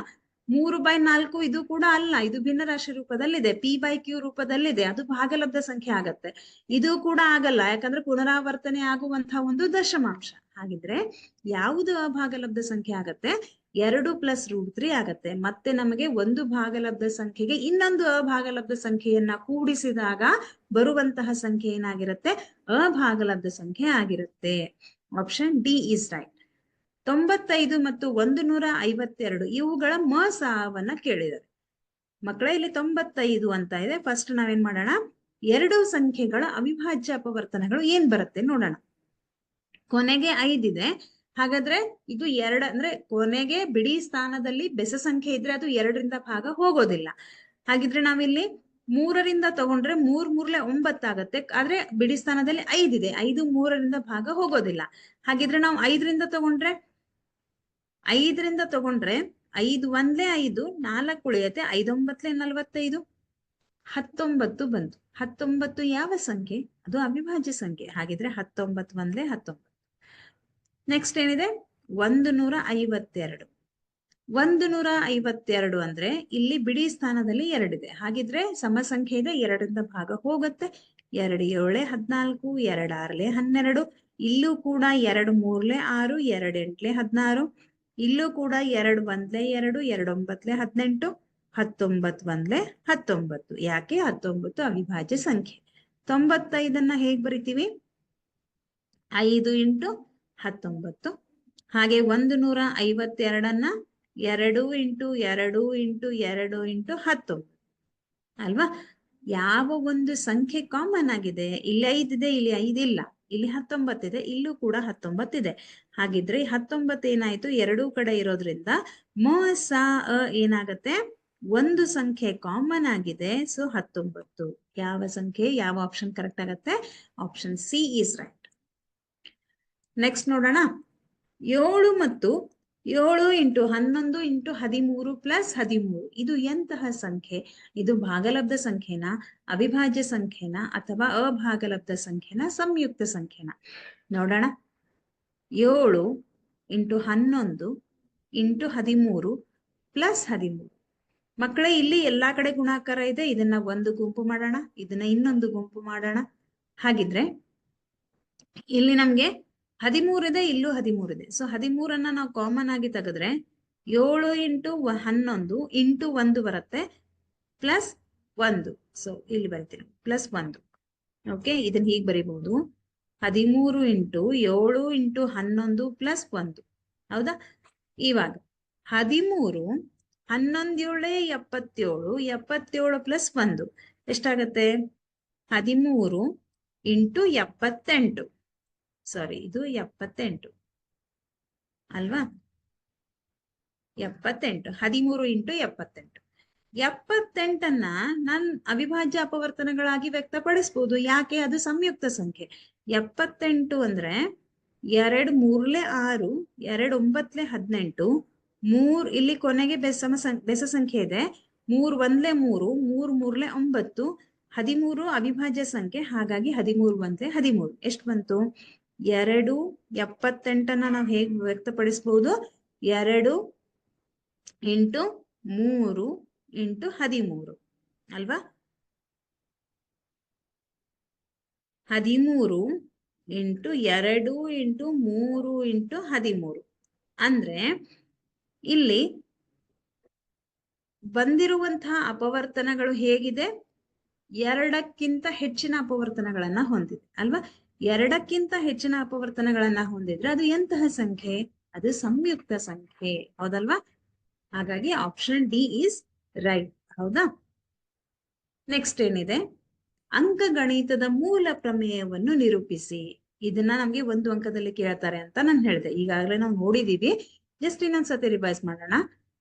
3/4 ಇದು ಕೂಡ ಅಲ್ಲ, ಇದು ಭಿನ್ನರಾಶಿ ರೂಪದಲ್ಲಿದೆ, P/Q ರೂಪದಲ್ಲಿದೆ, ಅದು ಭಾಗಲಬ್ಧ ಸಂಖ್ಯೆ ಆಗತ್ತೆ. ಇದು ಕೂಡ ಆಗಲ್ಲ, ಯಾಕಂದ್ರೆ ಪುನರಾವರ್ತನೆ ಆಗುವಂತಹ ಒಂದು ದಶಮಾಂಶ. ಹಾಗಿದ್ರೆ ಯಾವುದು ಅಭಾಗಲಬ್ಧ ಸಂಖ್ಯೆ ಆಗತ್ತೆ? 2 + √3 ಆಗತ್ತೆ. ಮತ್ತೆ ನಮಗೆ ಒಂದು ಭಾಗಲಬ್ಧ ಸಂಖ್ಯೆಗೆ ಇನ್ನೊಂದು ಅಭಾಗಲಬ್ಧ ಸಂಖ್ಯೆಯನ್ನ ಕೂಡಿಸಿದಾಗ ಬರುವಂತಹ ಸಂಖ್ಯೆ ಏನಾಗಿರುತ್ತೆ? ಅಭಾಗಲಬ್ಧ ಸಂಖ್ಯೆ ಆಗಿರುತ್ತೆ. Option D is right. 95 ಮತ್ತು 152 ಇವುಗಳ ಮ ಸವನ್ನ ಕೇಳಿದ್ದಾರೆ. ಮಕ್ಕಳೇ ಇಲ್ಲಿ 95 ಅಂತ ಇದೆ. ಫಸ್ಟ್ ನಾವೇನ್ ಮಾಡೋಣ? 2 ಸಂಖ್ಯೆಗಳ ಅವಿಭಾಜ್ಯ ಅಪವರ್ತನಗಳು ಏನ್ ಬರುತ್ತೆ ನೋಡೋಣ. ಕೊನೆಗೆ 5 ಇದೆ. ಹಾಗಾದ್ರೆ ಇದು 2 ಅಂದ್ರೆ ಕೊನೆಗೆ ಬಿಡಿ ಸ್ಥಾನದಲ್ಲಿ ಬೆಸ ಸಂಖ್ಯೆ ಇದ್ರೆ ಅದು 2ರಿಂದ ಭಾಗ ಹೋಗೋದಿಲ್ಲ. ಹಾಗಿದ್ರೆ ನಾವಿಲ್ಲಿ 3ರಿಂದ ತಗೊಂಡ್ರೆ 3 3 9 ಆಗತ್ತೆ. ಆದ್ರೆ ಬಿಡಿ ಸ್ಥಾನದಲ್ಲಿ 5 ಇದೆ. 5 3ರಿಂದ ಭಾಗ ಹೋಗೋದಿಲ್ಲ. ಹಾಗಿದ್ರೆ ನಾವು 5ರಿಂದ ತಗೊಂಡ್ರೆ 5 5 1 5 4 ಉಳಿಯತ್ತೆ. 5 9 45 19 ಬಂತು. 19 ಯಾವ ಸಂಖ್ಯೆ? ಅದು ಅವಿಭಾಜ್ಯ ಸಂಖ್ಯೆ. ಹಾಗಿದ್ರೆ 19 1 19. ನೆಕ್ಸ್ಟ್ ಏನಿದೆ? 152. 152 ಅಂದ್ರೆ ಇಲ್ಲಿ ಬಿಡಿ ಸ್ಥಾನದಲ್ಲಿ 2 ಇದೆ. ಹಾಗಿದ್ರೆ ಸಮ ಸಂಖ್ಯೆ ಇದೆ, 2ರಿಂದ ಭಾಗ ಹೋಗುತ್ತೆ. 2 7 14, 2 6 12. ಇಲ್ಲೂ ಕೂಡ 2 3 6, 2 8 16. ಇಲ್ಲೂ ಕೂಡ 2 1 2, 2 9 18, 19 1 19. ಯಾಕೆ? 19 ಅವಿಭಾಜ್ಯ ಸಂಖ್ಯೆ. 95 ಹೇಗ್ ಬರಿತೀವಿ? 5 × 19. ಹಾಗೆ 152 2 × 2 × 2 × 19 ಅಲ್ವಾ? ಯಾವ ಒಂದು ಸಂಖ್ಯೆ ಕಾಮನ್ ಆಗಿದೆ? ಇಲ್ಲಿ 5 ಇದೆ, ಇಲ್ಲಿ 5 ಇಲ್ಲ. ಇಲ್ಲಿ 19 ಇದೆ, ಇಲ್ಲೂ ಕೂಡ 19 ಇದೆ. ಹಾಗಿದ್ರೆ 19 ಏನಾಯ್ತು? ಎರಡೂ ಕಡೆ ಇರೋದ್ರಿಂದ ಮ ಸ ಏನಾಗತ್ತೆ? ಒಂದು ಸಂಖ್ಯೆ ಕಾಮನ್ ಆಗಿದೆ. ಸೊ 19. ಯಾವ ಸಂಖ್ಯೆ, ಯಾವ ಆಪ್ಷನ್ ಕರೆಕ್ಟ್ ಆಗತ್ತೆ? Option C is right. Next ನೋಡೋಣ. 7 ಮತ್ತು 7 ಇಂಟು 11 ಇಂಟು 13 ಪ್ಲಸ್ 13 ಇದು ಎಂತಹ ಸಂಖ್ಯೆ? ಇದು ಭಾಗಲಬ್ಧ ಸಂಖ್ಯೆನಾ, ಅವಿಭಾಜ್ಯ ಸಂಖ್ಯೆನಾ, ಅಥವಾ ಅಭಾಗಲಬ್ಧ ಸಂಖ್ಯೆನಾ, ಸಂಯುಕ್ತ ಸಂಖ್ಯೆನಾ? ನೋಡೋಣ. 7 ಇಂಟು 11 ಇಂಟು 13 ಪ್ಲಸ್ 13. ಮಕ್ಕಳೇ, ಇಲ್ಲಿ ಎಲ್ಲಾ ಕಡೆ ಗುಣಾಕಾರ ಇದೆ. ಇದನ್ನ ಒಂದು ಗುಂಪು ಮಾಡೋಣ, ಇದನ್ನ ಇನ್ನೊಂದು ಗುಂಪು ಮಾಡೋಣ. ಹಾಗಿದ್ರೆ ಇಲ್ಲಿ ನಮ್ಗೆ 13 ಇದೆ, ಇಲ್ಲೂ 13 ಇದೆ. ಸೊ 13 ನಾವು ಕಾಮನ್ ಆಗಿ ತೆಗೆದ್ರೆ 7 ಇಂಟು 11 ಇಂಟು 1 ಬರುತ್ತೆ, ಪ್ಲಸ್ 1. ಸೊ ಇಲ್ಲಿ ಬರಿತೀನಿ ಪ್ಲಸ್ 1. ಓಕೆ, ಇದನ್ನ ಹೀಗೆ ಬರೀಬಹುದು. 13 ಇಂಟು 7 ಇಂಟು 11 ಪ್ಲಸ್ 1. ಹೌದಾ? ಇವಾಗ 13 11 77, 77 ಪ್ಲಸ್ 1 ಎಷ್ಟಾಗತ್ತೆ? 13 ಇಂಟು 78. ಸಾರಿ, ಇದು 78 ಅಲ್ವಾ? 78. 13 ಇಂಟು 78. 78 ನಾನು ಅವಿಭಾಜ್ಯ ಅಪವರ್ತನಗಳಾಗಿ ವ್ಯಕ್ತಪಡಿಸಬಹುದು. ಯಾಕೆ? ಅದು ಸಂಯುಕ್ತ ಸಂಖ್ಯೆ. 78 ಅಂದ್ರೆ 2 3 6, 2 9 18, 3 ಇಲ್ಲಿ ಕೊನೆಗೆ ಬೆಸ ಸಂಖ್ಯೆ ಇದೆ. 3 1 3, 3 3 9, 13 ಅವಿಭಾಜ್ಯ ಸಂಖ್ಯೆ. ಹಾಗಾಗಿ 13 1 13. ಎಷ್ಟು ಬಂತು? 2 78 ನಾವು ಹೇಗೆ ವ್ಯಕ್ತಪಡಿಸಬಹುದು? 2 ಇಂಟು 3 ಇಂಟು 13 ಅಲ್ವಾ? 13 ಇಂಟು 2 ಇಂಟು 3 ಇಂಟು 13. ಅಂದ್ರೆ ಇಲ್ಲಿ ಬಂದಿರುವಂತಹ ಅಪವರ್ತನಗಳು ಹೇಗಿದೆ? 2ಕ್ಕಿಂತ ಹೆಚ್ಚಿನ ಅಪವರ್ತನಗಳನ್ನ ಹೊಂದಿದೆ ಅಲ್ವಾ? 2ಕ್ಕಿಂತ ಹೆಚ್ಚಿನ ಅಪವರ್ತನಗಳನ್ನ ಹೊಂದಿದ್ರೆ ಅದು ಎಂತಹ ಸಂಖ್ಯೆ? ಅದು ಸಂಯುಕ್ತ ಸಂಖ್ಯೆ. ಹೌದಲ್ವಾ? ಹಾಗಾಗಿ ಆಪ್ಷನ್ ಡಿ ಈಸ್ ರೈಟ್. ಹೌದಾ? ನೆಕ್ಸ್ಟ್ ಏನಿದೆ? ಅಂಕಗಣಿತದ ಮೂಲ ಪ್ರಮೇಯವನ್ನು ನಿರೂಪಿಸಿ. ಇದನ್ನ ನಮ್ಗೆ 1 ಅಂಕದಲ್ಲಿ ಕೇಳ್ತಾರೆ ಅಂತ ನಾನು ಹೇಳಿದೆ. ಈಗಾಗಲೇ ನಾವು ನೋಡಿದೀವಿ. ಜಸ್ಟ್ ಇನ್ನೊಂದ್ಸತಿ ರಿವೈಸ್ ಮಾಡೋಣ.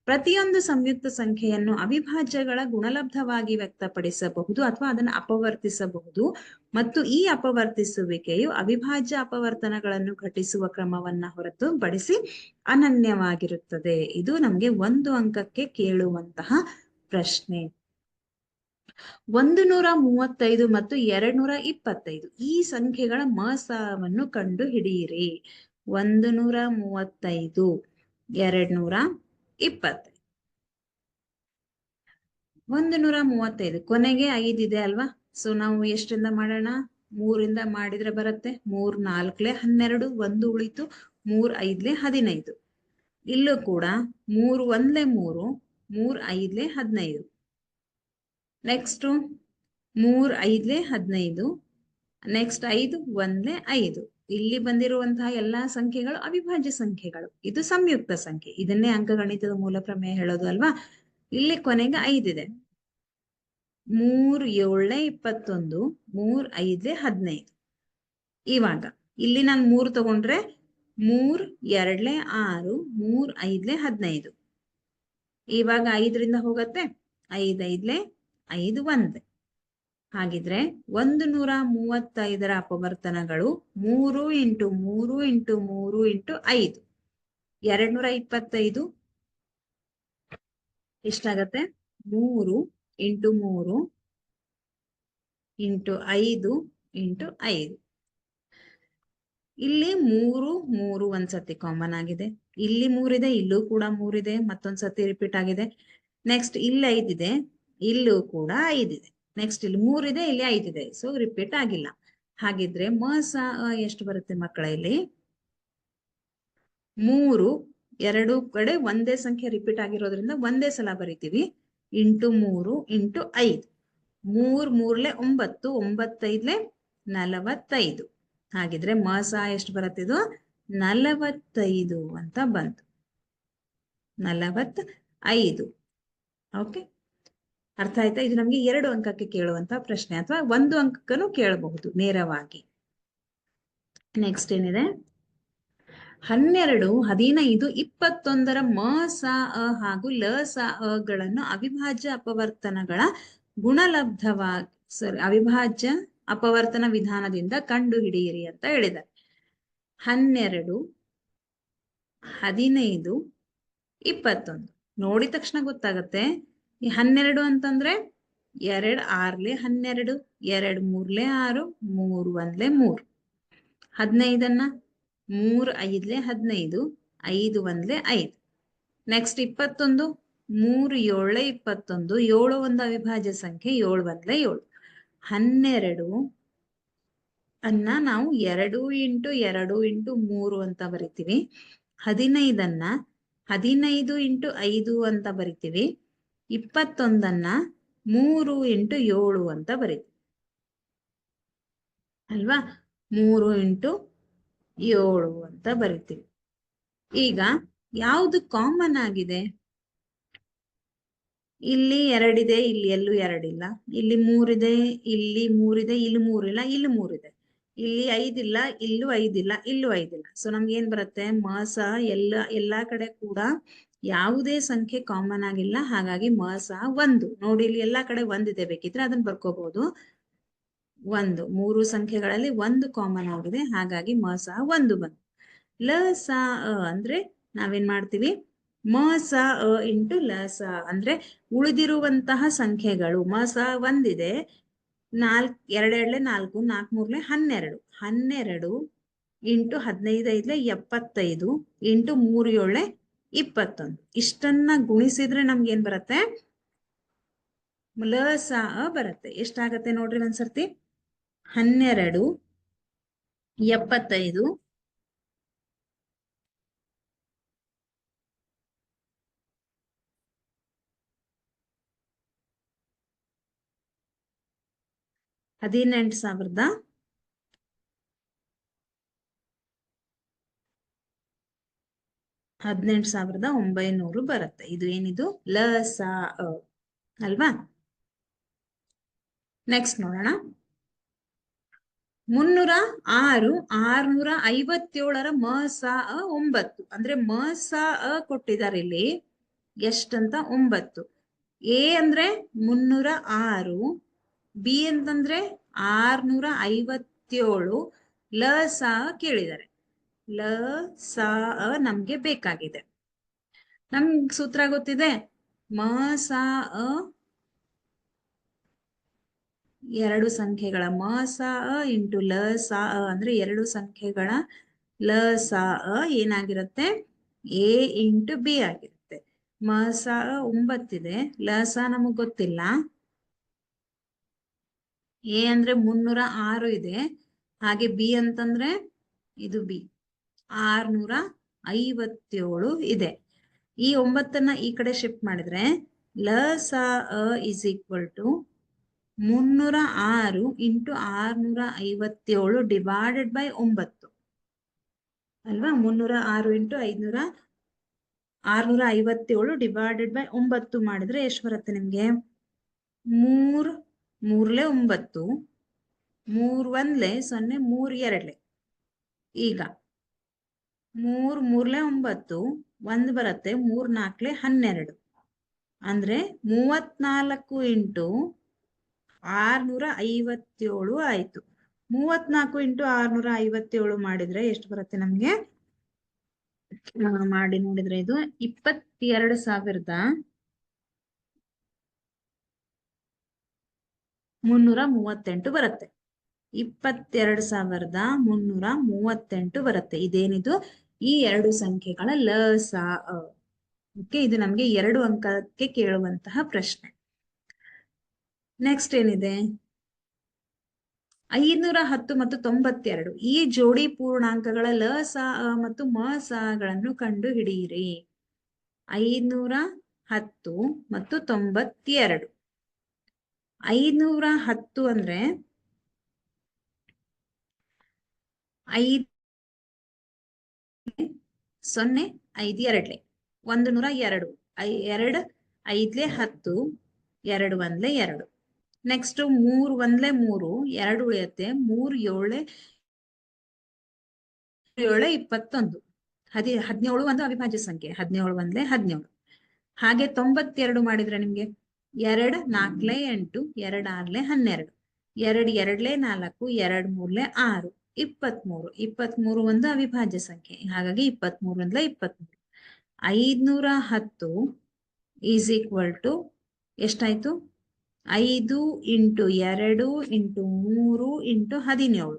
ಪ್ರತಿಯೊಂದು ಸಂಯುಕ್ತ ಸಂಖ್ಯೆಯನ್ನು ಅವಿಭಾಜ್ಯಗಳ ಗುಣಲಬ್ಧವಾಗಿ ವ್ಯಕ್ತಪಡಿಸಬಹುದು ಅಥವಾ ಅದನ್ನು ಅಪವರ್ತಿಸಬಹುದು, ಮತ್ತು ಈ ಅಪವರ್ತಿಸುವಿಕೆಯು ಅವಿಭಾಜ್ಯ ಅಪವರ್ತನಗಳನ್ನು ಘಟಿಸುವ ಕ್ರಮವನ್ನ ಹೊರತುಪಡಿಸಿ ಅನನ್ಯವಾಗಿರುತ್ತದೆ. ಇದು ನಮ್ಗೆ 1 ಅಂಕಕ್ಕೆ ಕೇಳುವಂತಹ ಪ್ರಶ್ನೆ. 135 ಮತ್ತು 225 ಈ ಸಂಖ್ಯೆಗಳ ಮಸಾವನ್ನು ಕಂಡು ಹಿಡಿಯಿರಿ. 135, 225. 135 ಕೊನೆಗೆ 5 ಇದೆ ಅಲ್ವಾ? ಸೊ ನಾವು ಎಷ್ಟರಿಂದ ಮಾಡೋಣ? 3 ಮಾಡಿದ್ರೆ ಬರುತ್ತೆ. 3 4 12, 1 ಉಳಿತು. 3 5 15. ಇಲ್ಲೂ ಕೂಡ 3 1 3, 3 5 15. ನೆಕ್ಸ್ಟ್ 3 5 15. ನೆಕ್ಸ್ಟ್ 5 1 5. ಇಲ್ಲಿ ಬಂದಿರುವಂತಹ ಎಲ್ಲಾ ಸಂಖ್ಯೆಗಳು ಅವಿಭಾಜ್ಯ ಸಂಖ್ಯೆಗಳು. ಇದು ಸಂಯುಕ್ತ ಸಂಖ್ಯೆ. ಇದನ್ನೇ ಅಂಕಗಣಿತದ ಮೂಲ ಪ್ರಮೇಯ ಹೇಳೋದು ಅಲ್ವಾ? ಇಲ್ಲಿ ಕೊನೆಗೆ 5 ಇದೆ. 3 7 21, 3 5 15. ಇವಾಗ ಇಲ್ಲಿ ನಾನು 3 ತಗೊಂಡ್ರೆ 3 2 6, 3 5 15. ಇವಾಗ 5ರಿಂದ ಹೋಗತ್ತೆ. 5 5 5 1. ಹಾಗಿದ್ರೆ 135ರ ಅಪವರ್ತನಗಳು 3 ಇಂಟು 3 ಇಂಟು 3 ಇಂಟು 5. 225 ಎಷ್ಟಾಗತ್ತೆ? 3 ಇಂಟು 3 ಇಂಟು 5 ಇಂಟು 5. ಇಲ್ಲಿ 3 3 ಒಂದ್ಸತಿ ಕಾಮನ್ ಆಗಿದೆ. ಇಲ್ಲಿ 3 ಇದೆ, ಇಲ್ಲೂ ಕೂಡ 3 ಇದೆ, ಮತ್ತೊಂದ್ಸತಿ ರಿಪೀಟ್ ಆಗಿದೆ. ನೆಕ್ಸ್ಟ್ ಇಲ್ಲಿ 5 ಇದೆ, ಇಲ್ಲೂ ಕೂಡ 5 ಇದೆ. ನೆಕ್ಸ್ಟ್ ಇಲ್ಲಿ 3 ಇದೆ, ಇಲ್ಲಿ 5 ಇದೆ. ಸೊ ರಿಪೀಟ್ ಆಗಿಲ್ಲ. ಹಾಗಿದ್ರೆ ಮಸ ಎಷ್ಟು ಬರುತ್ತೆ ಮಕ್ಕಳ? ಇಲ್ಲಿ 3 2 ಕಡೆ ಒಂದೇ ಸಂಖ್ಯೆ ರಿಪೀಟ್ ಆಗಿರೋದ್ರಿಂದ ಒಂದೇ ಸಲ ಬರಿತೀವಿ. Into 3 into 5. 3 3 9, 9 5 45. ಹಾಗಿದ್ರೆ ಮಸ ಎಷ್ಟು ಬರುತ್ತಿದ್ದು? 45 ಅಂತ ಬಂತು. 45. ಓಕೆ, ಅರ್ಥ ಆಯ್ತಾ? ಇದು ನಮ್ಗೆ 2 ಅಂಕಕ್ಕೆ ಕೇಳುವಂತ ಪ್ರಶ್ನೆ, ಅಥವಾ 1 ಅಂಕಕ್ಕೂ ಕೇಳಬಹುದು ನೇರವಾಗಿ. ನೆಕ್ಸ್ಟ್ ಏನಿದೆ? 12, 15, 21ರ ಮಸ ಹಾಗೂ ಲಸ ಗಳನ್ನು ಅವಿಭಾಜ್ಯ ಅಪವರ್ತನಗಳ ಗುಣಲಬ್ಧವಾಗಿ ಅವಿಭಾಜ್ಯ ಅಪವರ್ತನ ವಿಧಾನದಿಂದ ಕಂಡು ಹಿಡಿಯಿರಿ ಅಂತ ಹೇಳಿದ್ದಾರೆ. 12 15, 21. ನೋಡಿದ ತಕ್ಷಣ ಗೊತ್ತಾಗತ್ತೆ. ಈ 12 ಅಂತಂದ್ರೆ 2 6 12, 2 3 6, 3 1 3. 15 3 5 15, 5 1 5. ನೆಕ್ಸ್ಟ್ 21, 3 7 21, 7 ಒಂದು ಅವಿಭಾಜ್ಯ ಸಂಖ್ಯೆ, 7 1 7. 12 ಅನ್ನ ನಾವು 2 ಇಂಟು 2 ಇಂಟು 3 ಅಂತ ಬರಿತೀವಿ. 15 15 ಇಂಟು 5 ಅಂತ ಬರಿತೀವಿ. 21 3 ಇಂಟು 7 ಅಂತ ಬರಿತೀವಿ ಅಲ್ವಾ. 3 ಇಂಟು 7 ಅಂತ ಬರಿತೀವಿ. ಈಗ ಯಾವುದು ಕಾಮನ್ ಆಗಿದೆ? ಇಲ್ಲಿ 2 ಇದೆ, ಇಲ್ಲಿ ಎಲ್ಲೂ 2 ಇಲ್ಲ. ಇಲ್ಲಿ 3 ಇದೆ, ಇಲ್ಲಿ 3 ಇದೆ, ಇಲ್ಲಿ 3 ಇಲ್ಲ, ಇಲ್ಲಿ 3 ಇದೆ. ಇಲ್ಲಿ 5 ಇಲ್ಲ, ಇಲ್ಲೂ 5 ಇಲ್ಲ, ಇಲ್ಲೂ 5 ಇಲ್ಲ. ಸೊ ನಮ್ಗೆ ಏನ್ ಬರುತ್ತೆ? ಮಸ ಎಲ್ಲಾ ಕಡೆ ಕೂಡ ಯಾವುದೇ ಸಂಖ್ಯೆ ಕಾಮನ್ ಆಗಿಲ್ಲ, ಹಾಗಾಗಿ ಮಸ 1. ನೋಡಿ, ಇಲ್ಲಿ ಎಲ್ಲಾ ಕಡೆ 1 ಇದೆ, ಬೇಕಿದ್ರೆ ಅದನ್ನ ಬರ್ಕೋಬಹುದು. 1, 3 ಸಂಖ್ಯೆಗಳಲ್ಲಿ 1 ಕಾಮನ್ ಆಗಿದೆ, ಹಾಗಾಗಿ ಮಸ 1 ಬಂತು. ಲಸ ಅಂದ್ರೆ ನಾವೇನ್ ಮಾಡ್ತೀವಿ? ಮಸ ಇಂಟು ಲಸ ಅಂದ್ರೆ ಉಳಿದಿರುವಂತಹ ಸಂಖ್ಯೆಗಳು. ಮಸ 1 ಇದೆ, 4 2 2 4, 4 3 12, 12 ಇಂಟು 15 5 75, ಇಂಟು 3 7 21. ಇಷ್ಟನ್ನ ಗುಣಿಸಿದ್ರೆ ನಮ್ಗೆ ಏನ್ ಬರುತ್ತೆ? ಲಸ ಬರುತ್ತೆ. ಎಷ್ಟಾಗತ್ತೆ ನೋಡ್ರಿ ಒಂದ್ಸರ್ತಿ. 12 75 18,900 ಬರುತ್ತೆ. ಇದು ಏನಿದು? ಲಸ ಅಲ್ವಾ? ನೆಕ್ಸ್ಟ್ ನೋಡೋಣ. 306 657 ಮಸ 9. ಅಂದ್ರೆ ಮಸ ಕೊಟ್ಟಿದ್ದಾರೆ ಇಲ್ಲಿ ಎಷ್ಟಂತ? 9. ಎ ಅಂದ್ರೆ 306, ಬಿ ಅಂತಂದ್ರೆ 657, ಲಸ ಕೇಳಿದ್ದಾರೆ. ಲಸ ನಮ್ಗೆ ಬೇಕಾಗಿದೆ. ನಮ್ಗೆ ಸೂತ್ರ ಗೊತ್ತಿದೆ. ಮಸ 2 ಸಂಖ್ಯೆಗಳ ಮಸ ಇಂಟು ಲಸ ಅಂದ್ರೆ 2 ಸಂಖ್ಯೆಗಳ ಲಸ ಏನಾಗಿರುತ್ತೆ? ಎ ಇಂಟು ಬಿ ಆಗಿರುತ್ತೆ. ಮಸ 9 ಇದೆ, ಲಸ ನಮಗ್ ಗೊತ್ತಿಲ್ಲ. ಎ ಅಂದ್ರೆ 306 ಇದೆ, ಹಾಗೆ ಬಿ ಅಂತಂದ್ರೆ ಇದು ಬಿ 657 ಇದೆ. ಈ 9ನ್ನ ಈ ಕಡೆ ಶಿಫ್ಟ್ ಮಾಡಿದ್ರೆ ಲಸ is equal to 306 into 657 divided by 9 ಅಲ್ವಾ. 306 ಇಂಟು 657 ಡಿವೈಡೆಡ್ ಬೈ 9 ಮಾಡಿದ್ರೆ ಎಷ್ಟು ಬರುತ್ತೆ ನಿಮ್ಗೆ? 3 3 9, 3 1 0, 3 2. ಈಗ 3 3 9, 1 ಬರುತ್ತೆ, 3 4 12. ಅಂದ್ರೆ 34 ಇಂಟು 657 ಆಯ್ತು. 34 ಇಂಟು 657 ಮಾಡಿದ್ರೆ ಎಷ್ಟು ಬರುತ್ತೆ ನಮ್ಗೆ? ಮಾಡಿ ನೋಡಿದ್ರೆ ಇದು 22,338 ಬರುತ್ತೆ. 22,338 ಬರುತ್ತೆ. ಇದೇನಿದು? ಈ 2 ಸಂಖ್ಯೆಗಳ ಲಸ. ಓಕೆ, ಇದು ನಮ್ಗೆ 2 ಅಂಕಕ್ಕೆ ಕೇಳುವಂತಹ ಪ್ರಶ್ನೆ. ನೆಕ್ಸ್ಟ್ ಏನಿದೆ? 510 ಮತ್ತು 92 ಈ ಜೋಡಿ ಪೂರ್ಣಾಂಕಗಳ ಲಸ ಮತ್ತು ಮಸಗಳನ್ನು ಕಂಡು ಹಿಡಿಯಿರಿ. 510 ಮತ್ತು 92. 510 ಅಂದ್ರೆ 5 0 5 2 102, 2 5 10, 2 1 2. ನೆಕ್ಸ್ಟ್ 3 1 3, 2 ಉಳಿಯುತ್ತೆ, 3 7 7 21. 17 ಒಂದು ಅವಿಭಾಜ್ಯ ಸಂಖ್ಯೆ, 17 1 17. ಹಾಗೆ 92 ಮಾಡಿದ್ರೆ ನಿಮ್ಗೆ 2 4 8, 2 6 12, 2 2 4, 2 3 6, 23. 23 ಒಂದು ಅವಿಭಾಜ್ಯ ಸಂಖ್ಯೆ, ಹಾಗಾಗಿ 23 ಅಂದ್ರೆ 23. 510 ಈಸ್ ಈಕ್ವಲ್ ಟು ಎಷ್ಟಾಯ್ತು? 5 ಇಂಟು 2 ಇಂಟು 3 ಇಂಟು 17.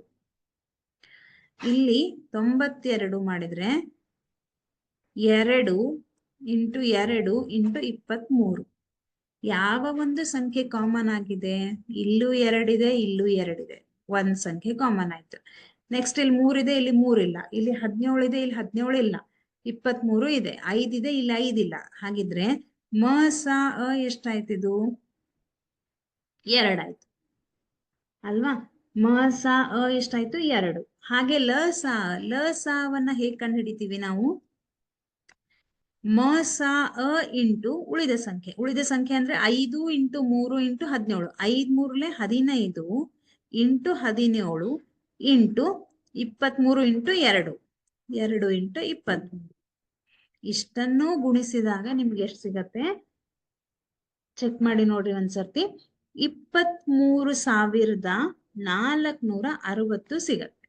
ಇಲ್ಲಿ 92 ಮಾಡಿದ್ರೆ 2 ಇಂಟು 2 ಇಂಟು 23. ಯಾವ ಒಂದು ಸಂಖ್ಯೆ ಕಾಮನ್ ಆಗಿದೆ? ಇಲ್ಲೂ 2 ಇದೆ, ಇಲ್ಲೂ 2 ಇದೆ, ಒಂದ್ ಸಂಖ್ಯೆ ಕಾಮನ್ ಆಯ್ತು. ನೆಕ್ಸ್ಟ್ ಇಲ್ಲಿ 3 ಇದೆ, ಇಲ್ಲಿ 3 ಇಲ್ಲ. ಇಲ್ಲಿ 17 ಇದೆ, ಇಲ್ಲಿ 17 ಇಲ್ಲ. 23 ಇದೆ, 5 ಇದೆ, ಇಲ್ಲಿ 5 ಇಲ್ಲ. ಹಾಗಿದ್ರೆ ಮ ಸ ಅ ಎಷ್ಟಾಯ್ತಿದು? 2 ಆಯ್ತು ಅಲ್ವಾ? ಮ ಸ ಅ ಎಷ್ಟಾಯ್ತು? 2. ಹಾಗೆ ಲ ಸ ವನ್ನ ಹೇಗೆ ಕಂಡು ಹಿಡಿತೀವಿ ನಾವು? ಮ ಸ ಅ ಇಂಟು ಉಳಿದ ಸಂಖ್ಯೆ ಅಂದ್ರೆ 5 into 3 into 17. 5 3 15 into 17 into 23 into 2 2 into 23. ಇಷ್ಟನ್ನು ಗುಣಿಸಿದಾಗ ನಿಮ್ಗೆ ಎಷ್ಟು ಸಿಗತ್ತೆ? ಚೆಕ್ ಮಾಡಿ ನೋಡ್ರಿ ಒಂದ್ಸರ್ತಿ. 23,460 ಸಿಗತ್ತೆ.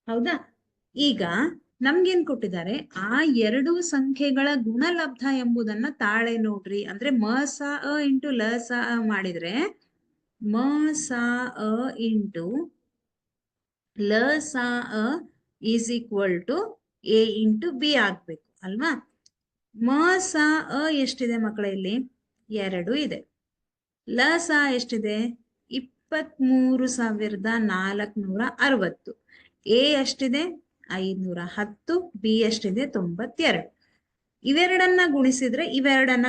ಹೌದಾ? ಈಗ ನಮ್ಗೇನ್ ಕೊಟ್ಟಿದ್ದಾರೆ? ಆ ಎರಡು ಸಂಖ್ಯೆಗಳ ಗುಣಲಬ್ಧ ಎಂಬುದನ್ನ ತಾಳೆ ನೋಡ್ರಿ. ಅಂದ್ರೆ ಮ ಸ ಅ ಇಂಟು ಲ ಸ ಅ ಮಾಡಿದ್ರೆ ಮ ಸ ಅ ಇಂಟು ಲ ಸ ಅ is equal to A into B ಆಗ್ಬೇಕು ಅಲ್ವಾ? ಮ ಸ ಅ ಎಷ್ಟಿದೆ ಮಕ್ಕಳ? ಇಲ್ಲಿ 2 ಇದೆ. ಲ ಸ ಎಷ್ಟಿದೆ? 23,460. ಎ ಎಷ್ಟಿದೆ? 510. ಬಿ ಎಷ್ಟಿದೆ? 92. ಇವೆರಡನ್ನ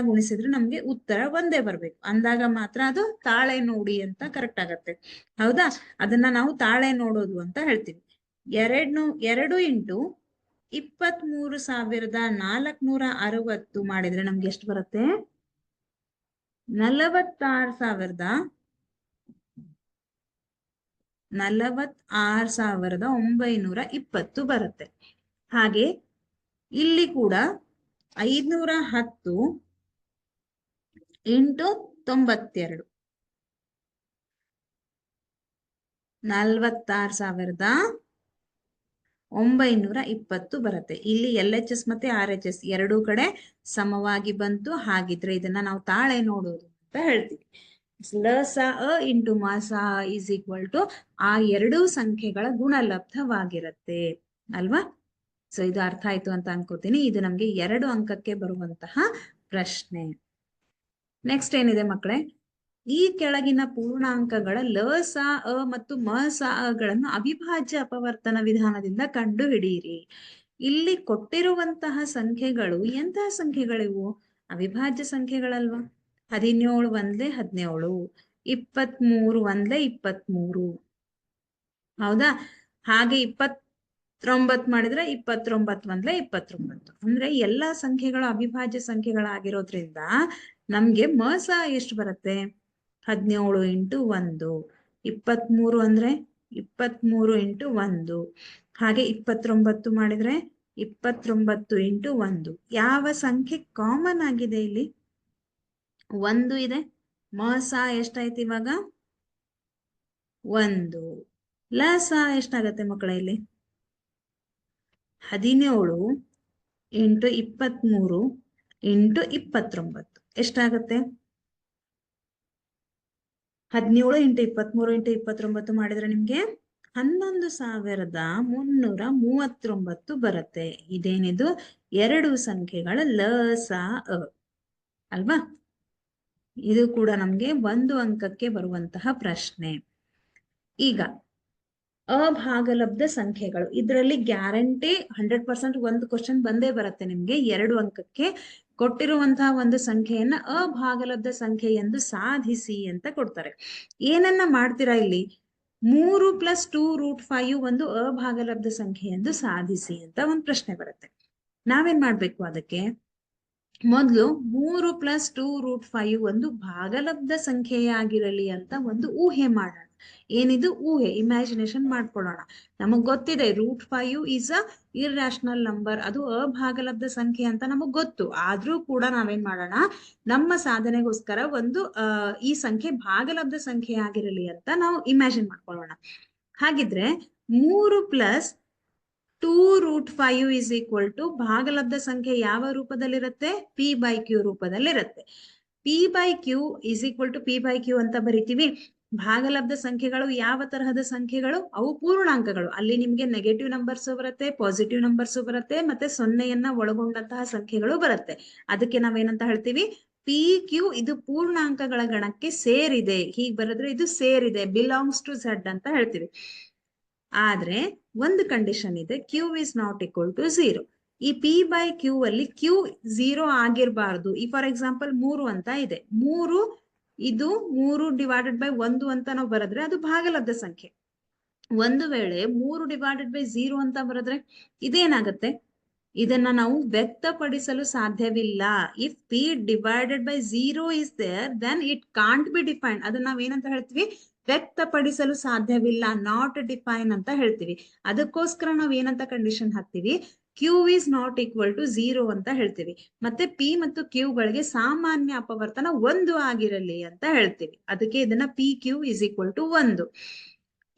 ಗುಣಿಸಿದ್ರೆ ನಮ್ಗೆ ಉತ್ತರ ಒಂದೇ ಬರ್ಬೇಕು. ಅಂದಾಗ ಮಾತ್ರ ಅದು ತಾಳೆ ನೋಡಿ ಅಂತ ಕರೆಕ್ಟ್ ಆಗತ್ತೆ. ಹೌದಾ? ಅದನ್ನ ನಾವು ತಾಳೆ ನೋಡೋದು ಅಂತ ಹೇಳ್ತೀವಿ. 2 ಇಂಟು 23,460 ಮಾಡಿದ್ರೆ ನಮ್ಗೆ ಎಷ್ಟು ಬರುತ್ತೆ? 46,920 ಬರುತ್ತೆ. ಹಾಗೆ ಇಲ್ಲಿ ಕೂಡ 510 ಇಂಟು 92 46,920 ಬರುತ್ತೆ. ಇಲ್ಲಿ LHS ಮತ್ತೆ RHS ಎರಡೂ ಕಡೆ ಸಮವಾಗಿ ಬಂತು. ಹಾಗಿದ್ರೆ ಇದನ್ನ ನಾವು ತಾಳೆ ನೋಡೋದು ಅಂತ ಹೇಳ್ತೀವಿ. ಲ ಸ ಅ ಇಂಟು ಮ ಸ ಅ ಈಸ್ ಈಕ್ವಲ್ ಟು ಆ ಎರಡೂ ಸಂಖ್ಯೆಗಳ ಗುಣಲಬ್ಧವಾಗಿರುತ್ತೆ ಅಲ್ವಾ? ಸೊ ಇದು ಅರ್ಥ ಆಯ್ತು ಅಂತ ಅನ್ಕೋತೀನಿ. ಇದು ನಮ್ಗೆ 2 ಅಂಕಕ್ಕೆ ಬರುವಂತಹ ಪ್ರಶ್ನೆ. ನೆಕ್ಸ್ಟ್ ಏನಿದೆ ಮಕ್ಕಳೇ? ಈ ಕೆಳಗಿನ ಪೂರ್ಣಾಂಕಗಳ ಲ ಸ ಅ ಮತ್ತು ಮ ಸ ಅ ಗಳನ್ನು ಅವಿಭಾಜ್ಯ ಅಪವರ್ತನ ವಿಧಾನದಿಂದ ಕಂಡು ಹಿಡಿಯಿರಿ. ಇಲ್ಲಿ ಕೊಟ್ಟಿರುವಂತಹ ಸಂಖ್ಯೆಗಳು ಎಂತಹ ಸಂಖ್ಯೆಗಳಿವು? ಅವಿಭಾಜ್ಯ ಸಂಖ್ಯೆಗಳಲ್ವಾ? 17 ಒಂದ್ಲೆ 17, 23 ಒಂದ್ಲೆ 23. ಹೌದಾ? ಹಾಗೆ 29 ಮಾಡಿದ್ರೆ 29 ಒಂದ್ಲೆ 29. ಅಂದ್ರೆ ಎಲ್ಲಾ ಸಂಖ್ಯೆಗಳು ಅವಿಭಾಜ್ಯ ಸಂಖ್ಯೆಗಳಾಗಿರೋದ್ರಿಂದ ನಮ್ಗೆ ಮ ಸ ಎಷ್ಟು ಬರುತ್ತೆ? 17 ಇಂಟು 1. 23 ಅಂದ್ರೆ 23 ಇಂಟು 1. ಹಾಗೆ 29 ಮಾಡಿದ್ರೆ 29 ಇಂಟು 1. ಯಾವ ಸಂಖ್ಯೆ ಕಾಮನ್ ಆಗಿದೆ? ಇಲ್ಲಿ 1 ಇದೆ. ಮ ಸ ಎಷ್ಟಾಯ್ತು ಇವಾಗ? 1. ಲ ಸ ಎಷ್ಟಾಗತ್ತೆ ಮಕ್ಕಳ? ಇಲ್ಲಿ 17 ಇಂಟು 23 ಇಂಟು 29 ಎಷ್ಟಾಗತ್ತೆ? 17 ಇಂಟು 23 ಇಂಟು 29 ಮಾಡಿದ್ರೆ ನಿಮ್ಗೆ 11,339 ಬರುತ್ತೆ. ಇದೇನಿದು? ಎರಡು ಸಂಖ್ಯೆಗಳ ಲ ಸ ಅ ಅಲ್ವಾ? ಇದು ಕೂಡ ನಮ್ಗೆ 1 ಅಂಕಕ್ಕೆ ಬರುವಂತಹ ಪ್ರಶ್ನೆ. ಈಗ ಅಭಾಗಲಬ್ಧ ಸಂಖ್ಯೆಗಳು, ಇದರಲ್ಲಿ ಗ್ಯಾರಂಟಿ 100% ಒಂದು ಕ್ವಶನ್ ಬಂದೇ ಬರುತ್ತೆ ನಿಮ್ಗೆ. 2 ಅಂಕಕ್ಕೆ ಕೊಟ್ಟಿರುವಂತಹ ಒಂದು ಸಂಖ್ಯೆಯನ್ನ ಅಭಾಗಲಬ್ಧ ಸಂಖ್ಯೆ ಎಂದು ಸಾಧಿಸಿ ಅಂತ ಕೊಡ್ತಾರೆ. ಏನನ್ನ ಮಾಡ್ತೀರಾ ಇಲ್ಲಿ? 3 + 2√5 ಒಂದು ಅಭಾಗಲಬ್ಧ ಸಂಖ್ಯೆ ಎಂದು ಸಾಧಿಸಿ ಅಂತ ಒಂದು ಪ್ರಶ್ನೆ ಬರುತ್ತೆ. ನಾವೇನ್ ಮಾಡ್ಬೇಕು? ಅದಕ್ಕೆ ಮೊದಲು 3 + 2√5 ಒಂದು ಭಾಗಲಬ್ಧ ಸಂಖ್ಯೆಯಾಗಿರಲಿ ಅಂತ ಒಂದು ಊಹೆ ಮಾಡೋಣ. ಏನಿದು ಊಹೆ? ಇಮ್ಯಾಜಿನೇಷನ್ ಮಾಡ್ಕೊಳ್ಳೋಣ. ನಮಗ್ ಗೊತ್ತಿದೆ √5 ಈಸ್ ಅ ಇರ್ರಾಷನಲ್ ನಂಬರ್, ಅದು ಅಭಾಗಲಬ್ಧ ಸಂಖ್ಯೆ ಅಂತ ನಮಗ್ ಗೊತ್ತು. ಆದ್ರೂ ಕೂಡ ನಾವೇನ್ ಮಾಡೋಣ? ನಮ್ಮ ಸಾಧನೆಗೋಸ್ಕರ ಒಂದು ಈ ಸಂಖ್ಯೆ ಭಾಗಲಬ್ಧ ಸಂಖ್ಯೆ ಆಗಿರಲಿ ಅಂತ ನಾವು ಇಮ್ಯಾಜಿನ್ ಮಾಡ್ಕೊಳ್ಳೋಣ. ಹಾಗಿದ್ರೆ 3 ಪ್ಲಸ್ 2√5 ಇಸ್ ಈಕ್ವಲ್ ಟು ಭಾಗಲಬ್ಧ ಸಂಖ್ಯೆ ಯಾವ ರೂಪದಲ್ಲಿರುತ್ತೆ? p/q ರೂಪದಲ್ಲಿರುತ್ತೆ. p/q is equal to p/q ಅಂತ ಬರಿತೀವಿ. ಭಾಗಲಬ್ಧ ಸಂಖ್ಯೆಗಳು ಯಾವ ತರಹದ ಸಂಖ್ಯೆಗಳು? ಅವು ಪೂರ್ಣಾಂಕಗಳು. ಅಲ್ಲಿ ನಿಮ್ಗೆ ನೆಗೆಟಿವ್ ನಂಬರ್ಸ್ ಬರುತ್ತೆ, ಪಾಸಿಟಿವ್ ನಂಬರ್ಸ್ ಬರುತ್ತೆ, ಮತ್ತೆ 0ಯನ್ನ ಒಳಗೊಂಡಂತಹ ಸಂಖ್ಯೆಗಳು ಬರುತ್ತೆ. ಅದಕ್ಕೆ ನಾವೇನಂತ ಹೇಳ್ತೀವಿ? PQ ಇದು ಪೂರ್ಣಾಂಕಗಳ ಗಣಕ್ಕೆ ಸೇರಿದೆ. ಹೀಗೆ ಬರೆದ್ರೆ ಇದು ಸೇರಿದೆ, ಬಿಲಾಂಗ್ಸ್ ಟು Z ಅಂತ ಹೇಳ್ತೀವಿ. ಆದ್ರೆ ಒಂದು ಕಂಡೀಷನ್ ಇದೆ, q is not equal to 0. ಈ p/q ಅಲ್ಲಿ q 0 ಆಗಿರಬಾರ್ದು. ಈ ಫಾರ್ ಎಕ್ಸಾಂಪಲ್ 3 ಅಂತ ಇದೆ, 3 ಇದು 3/1 ಅಂತ ನಾವು ಬರೆದ್ರೆ ಅದು ಭಾಗಲಬ್ಧ ಸಂಖ್ಯೆ. ಒಂದು ವೇಳೆ 3/0 ಅಂತ ಬರೆದ್ರೆ ಇದೇನಾಗತ್ತೆ? ಇದನ್ನ ನಾವು ವ್ಯಕ್ತಪಡಿಸಲು ಸಾಧ್ಯವಿಲ್ಲ. If p/0 is there then it can't be defined. ಅದನ್ನ ನಾವೇನಂತ ಹೇಳ್ತೀವಿ? ವ್ಯಕ್ತಪಡಿಸಲು ಸಾಧ್ಯವಿಲ್ಲ, ನಾಟ್ ಡಿಫೈನ್ ಅಂತ ಹೇಳ್ತೀವಿ. ಅದಕ್ಕೋಸ್ಕರ ನಾವ್ ಏನಂತ ಕಂಡೀಷನ್ ಹಾಕ್ತಿವಿ? q is not equal to 0 ಅಂತ ಹೇಳ್ತೀವಿ. ಮತ್ತೆ p ಮತ್ತು q ಗಳಿಗೆ ಸಾಮಾನ್ಯ ಅಪವರ್ತನ 1 ಆಗಿರಲಿ ಅಂತ ಹೇಳ್ತೀವಿ. ಅದಕ್ಕೆ ಇದನ್ನ PQ ಇಸ್ ಈಕ್ವಲ್ ಟು 1.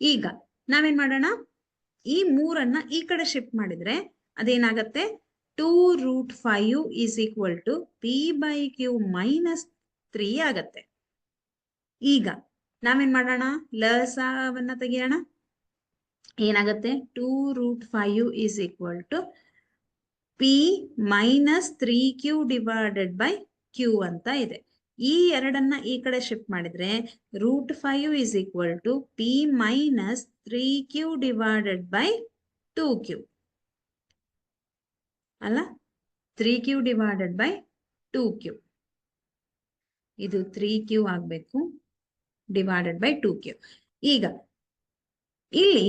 ಈಗ ನಾವೇನ್ ಮಾಡೋಣ? ಈ 3ಅನ್ನ ಈ ಕಡೆ ಶಿಫ್ಟ್ ಮಾಡಿದ್ರೆ ಅದೇನಾಗತ್ತೆ? 2√5 is equal to p/q minus 3 ಆಗತ್ತೆ. ಈಗ ನಾವೇನ್ ಮಾಡೋಣ? ಲಸವನ್ನ ತೆಗಿಯೋಣ. ಏನಾಗತ್ತೆ? 2√5 is equal to p minus 3q divided by q ಅಂತ ಇದೆ. ಈ ಎರಡನ್ನ ಈ ಕಡೆ ಶಿಫ್ಟ್ ಮಾಡಿದ್ರೆ √5 is equal to p minus 3q divided by 2q ಅಲ್ಲ, 3q ಡಿವೈಡೆಡ್ ಬೈ 2q. ಇದು 3q ಆಗ್ಬೇಕು, ಡಿವೈಡೆಡ್ ಬೈ 2q. ಈಗ ಇಲ್ಲಿ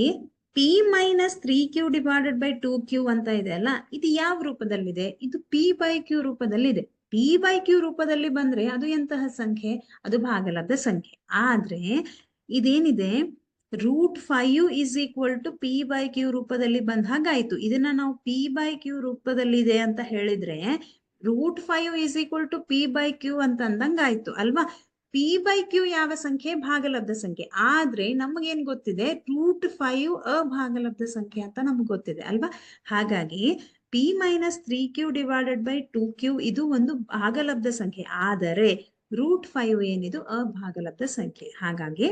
p minus 3q divided by 2q ಅಂತ ಇದೆ ಅಲ್ಲ, ಇದು ಯಾವ ರೂಪದಲ್ಲಿದೆ? ಇದು p/q ರೂಪದಲ್ಲಿದೆ. p/q ರೂಪದಲ್ಲಿ ಬಂದ್ರೆ ಅದು ಎಂತಹ ಸಂಖ್ಯೆ? ಅದು ಭಾಗಲಬ್ಧ ಸಂಖ್ಯೆ. ಆದ್ರೆ ಇದೇನಿದೆ, √5 ಇಸ್ ಈಕ್ವಲ್ ಟು p/q ರೂಪದಲ್ಲಿ ಬಂದ ಹಾಗಾಯ್ತು. ಇದನ್ನ ನಾವು p/q ರೂಪದಲ್ಲಿದೆ ಅಂತ ಹೇಳಿದ್ರೆ √5 ಇಸ್ ಈಕ್ವಲ್ ಟು p/q ಅಂತ ಅಂದಂಗಾಯ್ತು ಅಲ್ವಾ? p/q ಯಾವ ಸಂಖ್ಯೆ? ಭಾಗಲಬ್ಧ ಸಂಖ್ಯೆ. ಆದ್ರೆ ನಮಗೇನ್ ಗೊತ್ತಿದೆ? √5 ಅಭಾಗಲಬ್ಧ ಸಂಖ್ಯೆ ಅಂತ ನಮ್ಗೆ ಗೊತ್ತಿದೆ ಅಲ್ವಾ? ಹಾಗಾಗಿ p minus 3q divided by 2q ಇದು ಒಂದು ಭಾಗಲಬ್ಧ ಸಂಖ್ಯೆ. ಆದರೆ √5 ಏನಿದು ಅಭಾಗಲಬ್ಧ ಸಂಖ್ಯೆ. ಹಾಗಾಗಿ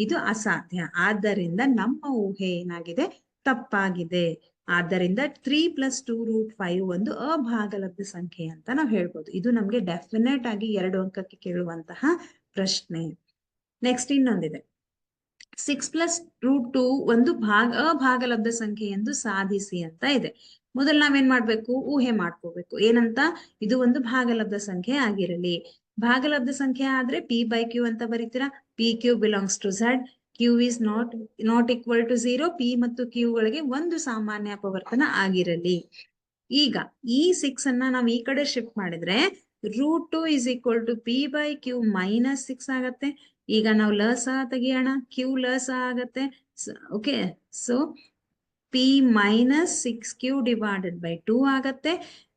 ಇದು ಅಸಾಧ್ಯ. ಆದ್ದರಿಂದ ನಮ್ಮ ಊಹೆ ಏನಾಗಿದೆ? ತಪ್ಪಾಗಿದೆ. ಆದ್ದರಿಂದ 3 + 2√5 ಒಂದು ಅಭಾಗಲಬ್ಧ ಸಂಖ್ಯೆ ಅಂತ ನಾವು ಹೇಳ್ಬೋದು. ಇದು ನಮ್ಗೆ ಡೆಫಿನೆಟ್ ಆಗಿ 2 ಅಂಕಕ್ಕೆ ಕೇಳುವಂತಹ ಪ್ರಶ್ನೆ. ನೆಕ್ಸ್ಟ್ ಇನ್ನೊಂದಿದೆ, 6 + √2 ಒಂದು ಅಭಾಗಲಬ್ಧ ಸಂಖ್ಯೆ ಎಂದು ಸಾಧಿಸಿ ಅಂತ ಇದೆ. ಮೊದಲು ನಾವೇನ್ ಮಾಡ್ಬೇಕು? ಊಹೆ ಮಾಡ್ಕೋಬೇಕು. ಏನಂತ? ಇದು ಒಂದು ಭಾಗಲಬ್ಧ ಸಂಖ್ಯೆ ಆಗಿರಲಿ. ಭಾಗಲಬ್ಧ ಸಂಖ್ಯೆ ಆದ್ರೆ p/q ಅಂತ ಬರೀತೀರಾ. PQ belongs to Z, q is not equal to 0. p ಮತ್ತು q ಗಳಿಗೆ ಒಂದು ಸಾಮಾನ್ಯ ಅಪವರ್ತನ ಆಗಿರಲಿ. ಈಗ ಈ 6 ಅನ್ನ ನಾವು ಈ ಕಡೆ ಶಿಫ್ಟ್ ಮಾಡಿದ್ರೆ √2 is equal to p/q minus 6 ಆಗತ್ತೆ. ಈಗ ನಾವು ಲಸ ತೆಗಿಯೋಣ, q ಲಸ ಆಗತ್ತೆ. Okay, so p minus 6q divided by 2 ಆಗತ್ತೆ.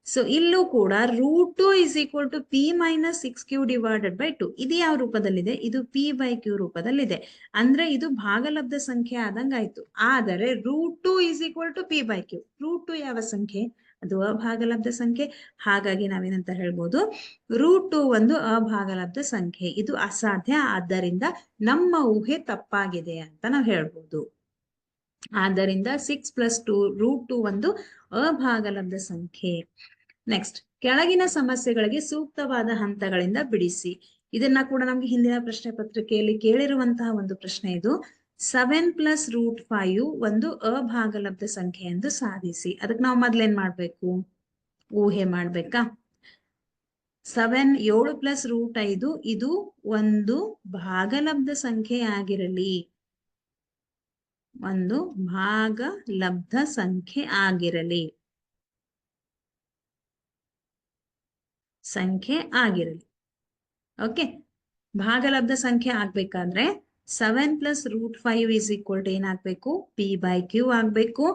ಸೊ ಇಲ್ಲೂ ಕೂಡ √2 is equal to p minus 6q divided by 2. ಇದು ಯಾವ ರೂಪದಲ್ಲಿದೆ? ಇದು p/q ರೂಪದಲ್ಲಿದೆ. ಅಂದ್ರೆ ಇದು ಭಾಗಲಬ್ಧ ಸಂಖ್ಯೆ ಆದಂಗಾಯ್ತು. ಆದರೆ √2 ಇಸ್ ಈಕ್ವಲ್ ಟು p/q. √2 ಯಾವ ಸಂಖ್ಯೆ? ಅದು ಅಭಾಗಲಬ್ಧ ಸಂಖ್ಯೆ. ಹಾಗಾಗಿ ನಾವೇನಂತ ಹೇಳ್ಬೋದು? √2 ಒಂದು ಅಭಾಗಲಬ್ಧ ಸಂಖ್ಯೆ. ಇದು ಅಸಾಧ್ಯ. ಆದ್ದರಿಂದ ನಮ್ಮ ಊಹೆ ತಪ್ಪಾಗಿದೆ ಅಂತ ನಾವು ಹೇಳ್ಬೋದು. ಆದ್ದರಿಂದ 6 + 2 √2 ಒಂದು ಅಭಾಗಲಬ್ಧ ಸಂಖ್ಯೆ. ನೆಕ್ಸ್ಟ್, ಕೆಳಗಿನ ಸಮಸ್ಯೆಗಳಿಗೆ ಸೂಕ್ತವಾದ ಹಂತಗಳಿಂದ ಬಿಡಿಸಿ. ಇದನ್ನ ಕೂಡ ನಮ್ಗೆ ಹಿಂದಿನ ಪ್ರಶ್ನೆ ಪತ್ರಿಕೆಯಲ್ಲಿ ಕೇಳಿರುವಂತಹ ಒಂದು ಪ್ರಶ್ನೆ ಇದು. 7 + √5 ಒಂದು ಅಭಾಗಲಬ್ಧ ಸಂಖ್ಯೆ ಎಂದು ಸಾಧಿಸಿ. ಅದಕ್ಕೆ ನಾವು ಮೊದ್ಲೇನ್ ಮಾಡ್ಬೇಕು? ಊಹೆ ಮಾಡ್ಬೇಕಾ? 7 + √5 ಇದು ಒಂದು ಭಾಗಲಬ್ಧ ಸಂಖ್ಯೆ ಆಗಿರಲಿ. ಒಂದು ಭಾಗಲಬ್ಧ ಸಂಖ್ಯೆ ಆಗಿರಲಿ. ಓಕೆ, ಭಾಗಲಬ್ಧ ಸಂಖ್ಯೆ ಆಗ್ಬೇಕಾದ್ರೆ 7 + √5 ಇಸ್ ಈಕ್ವಲ್ ಟು ಏನಾಗ್ಬೇಕು? p/q ಆಗ್ಬೇಕು.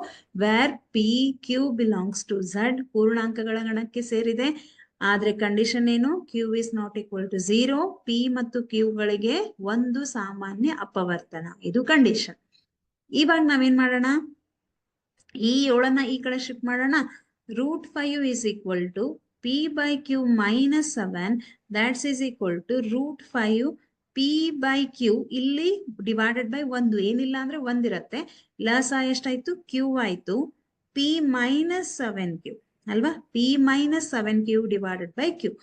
Where PQ belongs to Z, ಪೂರ್ಣಾಂಕಗಳ ಗಣಕ್ಕೆ ಸೇರಿದೆ. ಆದ್ರೆ ಕಂಡೀಷನ್ ಏನು? q is not equal to 0. p ಮತ್ತು q ಗಳಿಗೆ ಒಂದು ಸಾಮಾನ್ಯ ಅಪವರ್ತನ, ಇದು ಕಂಡೀಷನ್. ಇವಾಗ ನಾವೇನ್ ಮಾಡೋಣ, ಈ 7 ಈ ಕಡೆ ಶಿಫ್ಟ್ ಮಾಡೋಣ. √5 is equal to p/q minus 7, that is equal to √5 p/q. ಇಲ್ಲಿ ಡಿವೈಡೆಡ್ ಬೈ 1, ಏನಿಲ್ಲ ಅಂದ್ರೆ 1 ಇರತ್ತೆ. ಲಸ ಎಷ್ಟಾಯ್ತು, q ಆಯ್ತು, p ಮೈನಸ್ 7q ಅಲ್ವಾ, p minus 7q divided by q.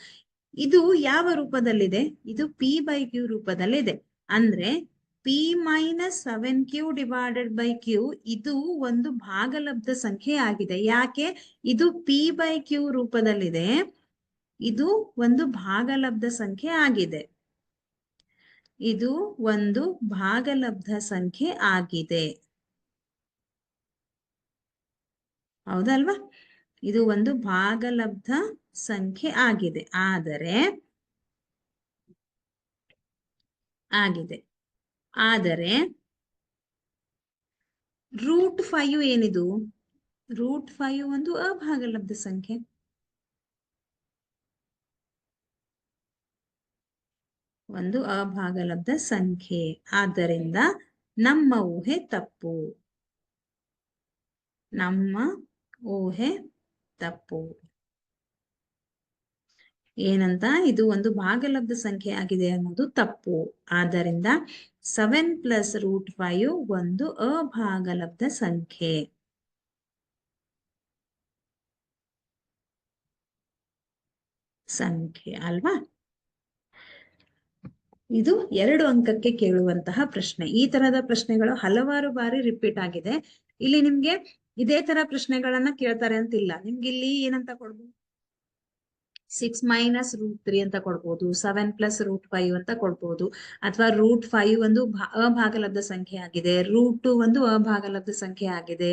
ಇದು ಯಾವ ರೂಪದಲ್ಲಿದೆ, ಇದು p/q ರೂಪದಲ್ಲಿದೆ. ಅಂದ್ರೆ p minus 7q divided by q ಇದು ಒಂದು ಭಾಗಲಬ್ಧ ಸಂಖ್ಯೆ ಆಗಿದೆ. ಯಾಕೆ, ಇದು p/q ರೂಪದಲ್ಲಿದೆ, ಇದು ಒಂದು ಭಾಗಲಬ್ಧ ಸಂಖ್ಯೆ ಆಗಿದೆ. ಇದು ಒಂದು ಭಾಗಲಬ್ಧ ಸಂಖ್ಯೆ ಆಗಿದೆ, ಹೌದಲ್ವಾ? ಇದು ಒಂದು ಭಾಗಲಬ್ಧ ಸಂಖ್ಯೆ ಆಗಿದೆ. ಆದರೆ √5 ಏನಿದು, √5 ಒಂದು ಅಭಾಗಲಬ್ಧ ಸಂಖ್ಯೆ. ಒಂದು ಅಭಾಗಲಬ್ಧ ಸಂಖ್ಯೆ. ಆದ್ದರಿಂದ ನಮ್ಮ ಊಹೆ ತಪ್ಪು, ನಮ್ಮ ಊಹೆ ತಪ್ಪು. ಏನಂತ, ಇದು ಒಂದು ಭಾಗಲಬ್ಧ ಸಂಖ್ಯೆ ಆಗಿದೆ ಅನ್ನೋದು ತಪ್ಪು. ಆದ್ದರಿಂದ 7 + √5 ಒಂದು ಅಭಾಗಲಬ್ಧ ಸಂಖ್ಯೆ. ಅಲ್ವಾ? ಇದು 2 ಅಂಕಕ್ಕೆ ಕೇಳುವಂತಹ ಪ್ರಶ್ನೆ. ಈ ತರಹದ ಪ್ರಶ್ನೆಗಳು ಹಲವಾರು ಬಾರಿ ರಿಪೀಟ್ ಆಗಿದೆ. ಇಲ್ಲಿ ನಿಮ್ಗೆ ಇದೇ ತರ ಪ್ರಶ್ನೆಗಳನ್ನ ಕೇಳ್ತಾರೆ ಅಂತಿಲ್ಲ. ನಿಮ್ಗೆ ಇಲ್ಲಿ ಏನಂತ ಕೊಡ್ಬೋದು, 6 ಮೈನಸ್ √3 ಅಂತ ಕೊಡ್ಬೋದು, 7 + √5 ಅಂತ ಕೊಡ್ಬೋದು, ಅಥವಾ √5 ಒಂದು ಅಭಾಗಲಬ್ಧ ಸಂಖ್ಯೆ ಆಗಿದೆ, √2 ಒಂದು ಅಭಾಗಲಬ್ಧ ಸಂಖ್ಯೆ ಆಗಿದೆ,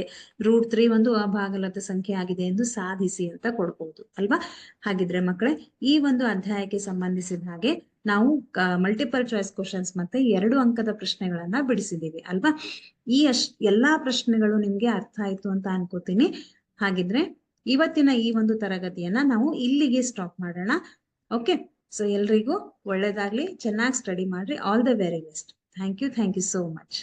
√3 ಒಂದು ಅಭಾಗಲಬ್ಧ ಸಂಖ್ಯೆ ಆಗಿದೆ ಎಂದು ಸಾಧಿಸಿ ಅಂತ ಕೊಡ್ಬೋದು ಅಲ್ವಾ? ಹಾಗಿದ್ರೆ ಮಕ್ಕಳೇ, ಈ ಒಂದು ಅಧ್ಯಾಯಕ್ಕೆ ಸಂಬಂಧಿಸಿದ ಹಾಗೆ ನಾವು ಮಲ್ಟಿಪಲ್ ಚಾಯ್ಸ್ ಕ್ವಶನ್ಸ್ ಮತ್ತೆ 2 ಅಂಕದ ಪ್ರಶ್ನೆಗಳನ್ನ ಬಿಡಿಸಿದೀವಿ ಅಲ್ವಾ? ಈ ಎಲ್ಲಾ ಪ್ರಶ್ನೆಗಳು ನಿಮ್ಗೆ ಅರ್ಥ ಆಯ್ತು ಅಂತ ಅನ್ಕೋತೀನಿ. ಹಾಗಿದ್ರೆ ಇವತ್ತಿನ ಈ ಒಂದು ತರಗತಿಯನ್ನ ನಾವು ಇಲ್ಲಿಗೆ ಸ್ಟಾಪ್ ಮಾಡೋಣ. ಓಕೆ, ಸೊ ಎಲ್ರಿಗೂ ಒಳ್ಳೇದಾಗ್ಲಿ, ಚೆನ್ನಾಗಿ ಸ್ಟಡಿ ಮಾಡ್ರಿ. All the very best. Thank you so much.